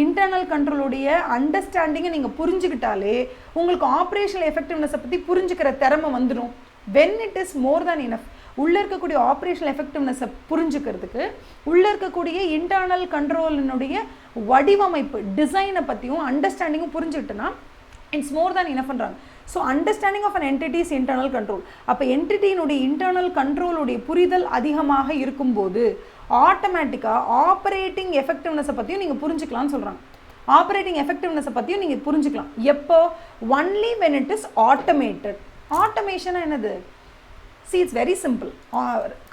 இன்டர்னல் கண்ட்ரோலுடைய அண்டர்ஸ்டாண்டிங்கை நீங்கள் புரிஞ்சுக்கிட்டாலே உங்களுக்கு ஆப்ரேஷனல் எஃபெக்டிவ்னஸை பற்றி புரிஞ்சுக்கிற திறமை வந்துடும். When it is more than enough. உள்ளே இருக்கக்கூடிய ஆப்ரேஷனல் எஃபெக்டிவ்னஸை புரிஞ்சுக்கிறதுக்கு உள்ளே இருக்கக்கூடிய இன்டர்னல் கண்ட்ரோலினுடைய வடிவமைப்பு டிசைனை பற்றியும் அண்டர்ஸ்டாண்டிங்கும் புரிஞ்சுக்கிட்டோன்னா இட்ஸ் மோர் தேன் இனஃப்ன்றாங்க. So understanding of an entity's internal control. அப்போ என்டிட்டியினுடைய இன்டர்னல் கண்ட்ரோலுடைய புரிதல் அதிகமாக இருக்கும்போது ஆட்டோமேட்டிக்காக ஆப்ரேட்டிங் எஃபெக்டிவ்னஸை பற்றியும் நீங்கள் புரிஞ்சுக்கலாம்னு சொல்கிறாங்க. ஆப்ரேட்டிங் எஃபெக்டிவ்னஸை பற்றியும் நீங்கள் புரிஞ்சுக்கலாம். எப்போ? Only when it is automated. ஆட்டோமேஷனாக என்னது? See, it's very simple.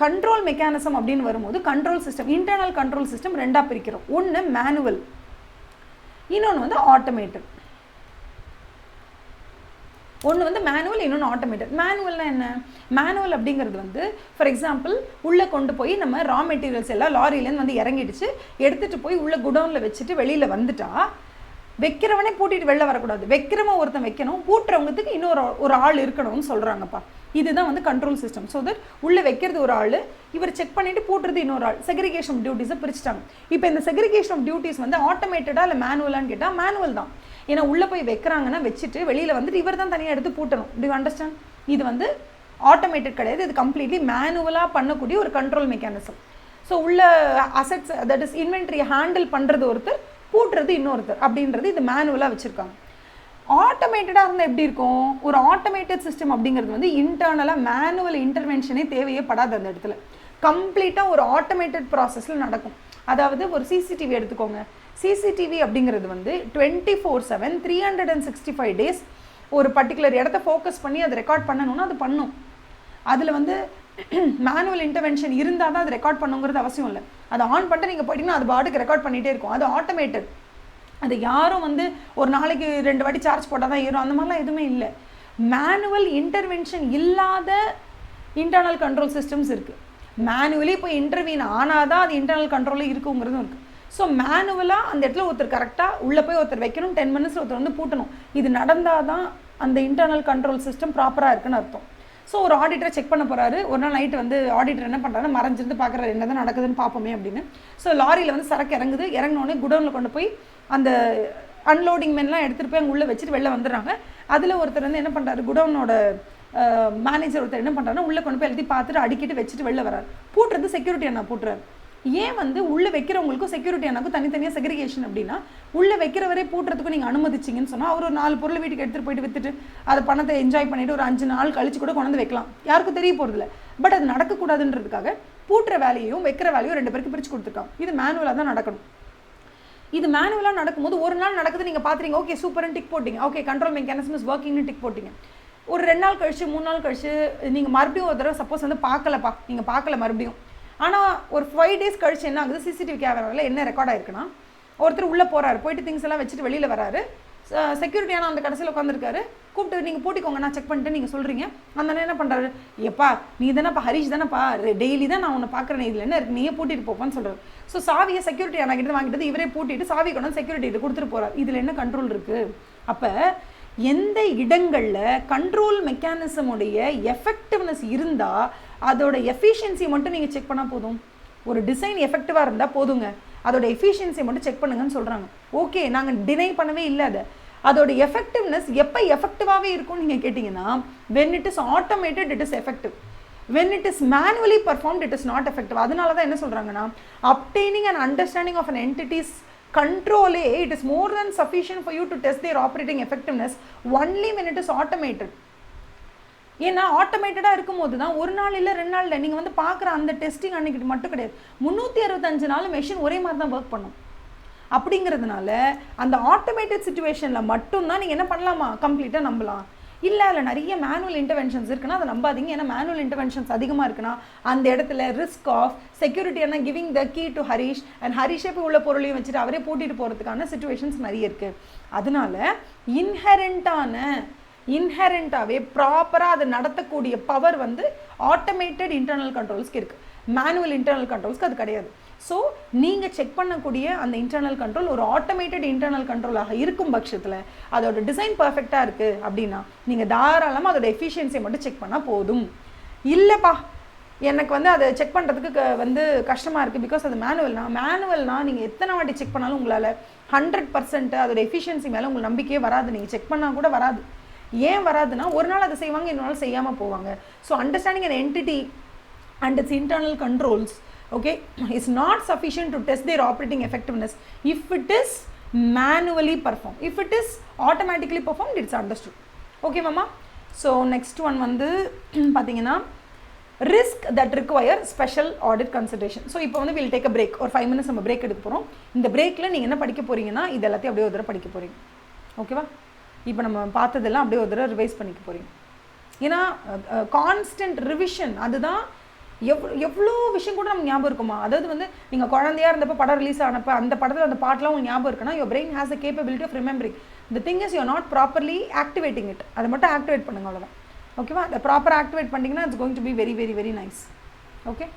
Control mechanism அப்படின்னு வரும்போது control system, internal control system ரெண்டாக பிரிக்கிறோம். ஒன்று மேனுவல், இன்னொன்று வந்து ஆட்டோமேட்டட். ஒன்று வந்து மேனுவல், இன்னொன்று ஆட்டோமேட்டட். மேனுவல்னால் என்ன? மேனுவல் அப்படிங்கிறது வந்து ஃபார் எக்ஸாம்பிள் உள்ளே கொண்டு போய் நம்ம ரா மெட்டீரியல்ஸ் எல்லாம் லாரியிலேருந்து வந்து இறங்கிடுச்சு, எடுத்துகிட்டு போய் உள்ளே குடவுனில் வச்சுட்டு வெளியில் வந்துட்டா வைக்கிறவனே பூட்டிட்டு வெளில வரக்கூடாது. வைக்கிறவன் ஒருத்தன் வைக்கணும், பூட்டுறவங்களுக்கு இன்னொரு ஆள் இருக்கணும்னு சொல்கிறாங்கப்பா. இதுதான் வந்து கண்ட்ரோல் சிஸ்டம். ஸோ தட் உள்ளே வைக்கிறது ஒரு ஆள், இவர் செக் பண்ணிவிட்டு பூட்டுறது இன்னொரு ஆள். செக்ரிகேஷன் ஆஃப் டியூட்டிஸை பிரிச்சுட்டாங்க. இப்போ இந்த செக்ரிகேஷன் ஆஃப் டியூட்டிஸ் வந்து ஆட்டோமேட்டடா இல்லை மேனுவலான்னு கேட்டால் மேனுவல் தான். ஏன்னா உள்ளே போய் வைக்கிறாங்கன்னா வச்சுட்டு வெளியில் வந்துட்டு இவர் தான் தனியாக எடுத்து பூட்டணும். To you understand? இது வந்து ஆட்டோமேட்டட் கிடையாது, இது கம்ப்ளீட்லி மேனுவலாக பண்ணக்கூடிய ஒரு கண்ட்ரோல் மெக்கானிசம். ஸோ உள்ள அசெட்ஸ், தட் இஸ் இன்வென்ட்ரியை ஹேண்டில் பண்ணுறது ஒருத்தர், பூட்டுறது இன்னொருத்தர் அப்படின்றது இது மேனுவலாக வச்சுருக்காங்க. ஆட்டோமேட்டடாக இருந்தால் எப்படி இருக்கும்? ஒரு ஆட்டோமேட்டட் சிஸ்டம் அப்படிங்கிறது வந்து இன்டர்னலாக மேனுவல் இன்டர்வென்ஷனே தேவையே படாது. அந்த இடத்துல கம்ப்ளீட்டாக ஒரு ஆட்டோமேட்டட் ப்ராசஸில் நடக்கும். அதாவது ஒரு சிசிடிவி எடுத்துக்கோங்க. சிசிடிவி அப்படிங்கிறது வந்து 24/7 365 days ஒரு பர்டிகுலர் இடத்த ஃபோக்கஸ் பண்ணி அதை ரெக்கார்ட் பண்ணணும்னா அது பண்ணும். அதில் வந்து மேனுவல் இன்டர்வென்ஷன் இருந்தால் தான் அது ரெக்கார்ட் பண்ணுங்கிறது அவசியம் இல்லை. அதை ஆன் பண்ணிட்டு நீங்கள் போயிட்டீங்கன்னா அது பாட்டுக்கு ரெக்கார்ட் பண்ணிகிட்டே இருக்கும். அது ஆட்டோமேட்டட். அது யாரும் வந்து ஒரு நாளைக்கு 2 வாட்டி சார்ஜ் போட்டால் தான் ஏறும் அந்த மாதிரிலாம் எதுவுமே இல்லை. மேனுவல் இன்டர்வென்ஷன் இல்லாத இன்டர்னல் கண்ட்ரோல் சிஸ்டம்ஸ் இருக்குது. மேனுவலி இப்போ இன்டர்வீன் ஆனால் தான் அது இன்டர்னல் கண்ட்ரோலில் இருக்குங்கிறதும் இருக்குது. ஸோ மேனுவலாக அந்த இடத்துல ஒருத்தர் கரெக்டாக உள்ளே போய் ஒருத்தர் வைக்கணும், 10 minutes ஒருத்தர் வந்து பூட்டணும். இது நடந்தால் தான் அந்த இன்டர்னல் கண்ட்ரோல் சிஸ்டம் ப்ராப்பராக இருக்குன்னு அர்த்தம். ஸோ ஒரு ஆடிட்டரை செக் பண்ண போகிறாரு. ஒரு நாள் நைட்டு வந்து ஆடிட்டர் என்ன பண்ணுறாரு, மறைஞ்சிருந்து பார்க்குறாரு என்ன தான் நடக்குதுன்னு பார்ப்போமே அப்படின்னு. ஸோ லாரியில் வந்து சரக்கு இறங்குது. இறங்கினோடனே குடோனில் கொண்டு போய் அந்த அன்லோடிங் மென்லாம் எடுத்துகிட்டு போய் அங்கே உள்ளே வச்சுட்டு வெளில வந்துடுறாங்க. அதில் ஒருத்தர் வந்து என்ன பண்ணுறாரு, குடோனோட மேனேஜர் ஒருத்தர் என்ன பண்ணுறாருன்னா உள்ளே கொண்டு போய் எழுதி பார்த்துட்டு அடிக்கிட்டு வச்சுட்டு வெளில வராரு. பூட்டுறது செக்யூரிட்டி அண்ணா பூட்டுறாரு. ஏன் வந்து உள்ளே வைக்கிறவங்களுக்கும் செக்யூரிட்டி அண்ணாக்கும் தனித்தனியாக செக்ரிகேஷன் அப்படின்னா, உள்ளே வைக்கிறவரே பூட்டுறதுக்கும் நீங்கள் அனுமதிச்சிங்கன்னு சொன்னால் அவர் ஒரு 4 பொருள் வீட்டுக்கு எடுத்துகிட்டு போயிட்டு விற்றுட்டு அதை பணத்தை என்ஜாய் பண்ணிவிட்டு ஒரு 5 நாள் கழிச்சு கூட கொண்டு வந்து வைக்கலாம். யாருக்கும் தெரிய போகிறதில்ல. பட் அது நடக்கக்கூடாதுன்றதுக்காக பூட்டுற வேலையும் வைக்கிற வேலையும் 2 பேருக்கு பிரித்து கொடுத்துருக்காங்க. இது மேனுவலாக தான் நடக்கணும். இது மேனுவலாக நடக்கும்போது ஒரு நாள் நடக்குது, நீங்கள் பார்த்துறீங்க, ஓகே சூப்பர்னு டிக் போட்டிங்க, ஓகே கண்ட்ரோல் மெக்கானிசம் இஸ் ஒர்க்கிங்னு டிக் போட்டிங்க. ஒரு 2 நாள் கழிச்சு 3 நாள் கழிச்சு நீங்கள் மறுபடியும் ஒரு தடவை சப்போஸ் வந்து பார்க்கலப்பா, நீங்கள் பார்க்கல மறுபடியும். ஆனால் ஒரு 5 days கழிச்சு என்ன ஆகுது, சிசிடிவி கேமராவில் என்ன ரெக்கார்ட் ஆயிருக்குன்னா, ஒருத்தர் உள்ளே போகிறாரு, போயிட்டு திங்ஸ் எல்லாம் வச்சுட்டு வெளியில் வராரு. செக்யூரிட்டியான அந்த கடைசியில் உட்காந்துருக்காரு. கூப்பிட்டு நீங்கள் பூட்டிக்கோங்க நான் செக் பண்ணிட்டு நீங்கள் சொல்கிறீங்க. அந்த என்ன பண்ணுறாரு, எப்பா நீ தானேப்பா ஹரிஷ் தானேப்பா, டெய்லி தான் நான் உன்னை பார்க்குறேன், இதில் என்ன இருக்குது, நீயே பூட்டிட்டு போப்பான்னு சொல்கிறார். ஸோ சாவியை செக்யூரிட்டி ஆனாக்கிட்டு வாங்கிட்டு இவரே பூட்டிட்டு சாவி கொண்டு வந்து செக்யூரிட்டி கொடுத்துட்டு போகிறார். இதில் என்ன கண்ட்ரோல் இருக்குது? அப்போ எந்த இடங்களில் கண்ட்ரோல் மெக்கானிசமுடைய எஃபெக்டிவ்னஸ் இருந்தால் அதோட எஃபிஷியன்சியை மட்டும் நீங்கள் செக் பண்ணால் போதும். ஒரு டிசைன் எஃபெக்டிவாக இருந்தால் போதுங்க, அதோட எஃபிஷியன்சியை மட்டும் செக் பண்ணுங்கன்னு சொல்கிறாங்க. ஓகே, நாங்கள் டினை பண்ணவே இல்லை. அதோட எஃபெக்டிவ்னஸ் எப்போ எஃபெக்டிவாகவே இருக்கும்னு நீங்கள் கேட்டிங்கன்னா, when it is automated it is effective, when it is manually performed it is not effective. அதனால தான் என்ன சொல்கிறாங்கன்னா, obtaining an understanding of an entity's control, it is more than sufficient for you to test their operating effectiveness only when it is automated. ஏன்னா ஆட்டோமேட்டடாக இருக்கும்போது தான் ஒரு நாள் இல்லை 2 நாள் இல்லை, நீங்கள் வந்து பார்க்குற அந்த டெஸ்டிங் அன்னைக்கு மட்டும் கிடையாது, 365 நாள் மெஷின் ஒரே மாதிரி தான் ஒர்க் பண்ணும். அப்படிங்கிறதுனால அந்த ஆட்டோமேட்டட் சிச்சுவேஷனில் மட்டும்தான் நீங்கள் என்ன பண்ணலாமா, கம்ப்ளீட்டாக நம்பலாம். இல்லை அதில் நிறைய மேனுவல் இன்டர்வென்ஷன்ஸ் இருக்குன்னா அதை நம்பாதீங்க. ஏன்னா மேனுவல் இன்டர்வென்ஷன்ஸ் அதிகமாக இருக்குன்னா அந்த இடத்துல ரிஸ்க் ஆஃப் செக்யூரிட்டி என்ன giving the key to Harish அண்ட் ஹரிஷே போய் உள்ள பொருளையும் வச்சுட்டு அவரே பூட்டிட்டு போகிறதுக்கான சிச்சுவேஷன்ஸ் நிறைய இருக்குது. அதனால இன்ஹெரண்டாகவே ப்ராப்பராக அதை நடத்தக்கூடிய பவர் வந்து ஆட்டோமேட்டட் இன்டர்னல் கண்ட்ரோல்ஸ்க்கு இருக்குது. மேனுவல் இன்டர்னல் கண்ட்ரோல்ஸ்க்கு அது கிடையாது. ஸோ நீங்கள் செக் பண்ணக்கூடிய அந்த இன்டர்னல் கண்ட்ரோல் ஒரு ஆட்டோமேட்டட் இன்டர்னல் கண்ட்ரோலாக இருக்கும் பட்சத்தில் அதோட டிசைன் பர்ஃபெக்டாக இருக்குது அப்படின்னா நீங்கள் தாராளமாக அதோட எஃபிஷியன்சியை மட்டும் செக் பண்ணால் போதும். இல்லைப்பா எனக்கு வந்து அதை செக் பண்ணுறதுக்கு வந்து கஷ்டமாக இருக்குது பிகாஸ் அது மேனுவல்னா நீங்கள் எத்தனை வாட்டி செக் பண்ணாலும் உங்களால் 100% அதோட எஃபிஷியன்சி மேலே உங்களுக்கு நம்பிக்கையே வராது. நீங்கள் செக் பண்ணால் கூட வராது. ஏன் வராதுன்னா ஒரு நாள் அதை செய்வாங்க, இன்னொரு நாள் செய்யாமல் போவாங்க. So understanding an entity and its internal controls, okay, is not sufficient to test their operating effectiveness if it is manually performed. If it is automatically performed, it's understood. Okay mama. So next one வந்து பார்த்தீங்கன்னா risk that require special audit consideration. So இப்போ வந்து we'll take a break. ஒரு 5 minutes நம்ம பிரேக் எடுக்க போகிறோம். இந்த பிரேக்கில் நீங்கள் என்ன படிக்க போகிறீங்கன்னா இது எல்லாத்தையும் அப்படியே ஒரு தடவை படிக்க போகிறீங்க. ஓகேவா? இப்போ நம்ம பார்த்ததெல்லாம் அப்படியே ஒரு தடவை ரிவைஸ் பண்ணிக்க போகிறீங்க. ஏன்னா கான்ஸ்டன்ட் ரிவிஷன் அதுதான் எவ்வளோ விஷயம் கூட நமக்கு ஞாபகம் இருக்குமா. அதாவது வந்து நீங்கள் குழந்தையாக இருந்தப்போ படம் ரிலீஸ் ஆனப்போ அந்த படத்தில் அந்த பாட்டெலாம் உங்களுக்கு ஞாபகம் இருக்குன்னா your brain has the capability of remembering. The thing is you are not properly activating it. அதை மட்டும் ஆக்டிவேட் பண்ணுங்க, அவ்வளோதான். ஓகேவா? அதை ப்ராப்பராக ஆக்டிவேட் பண்ணிங்கன்னா it's going to be very very very nice. Okay.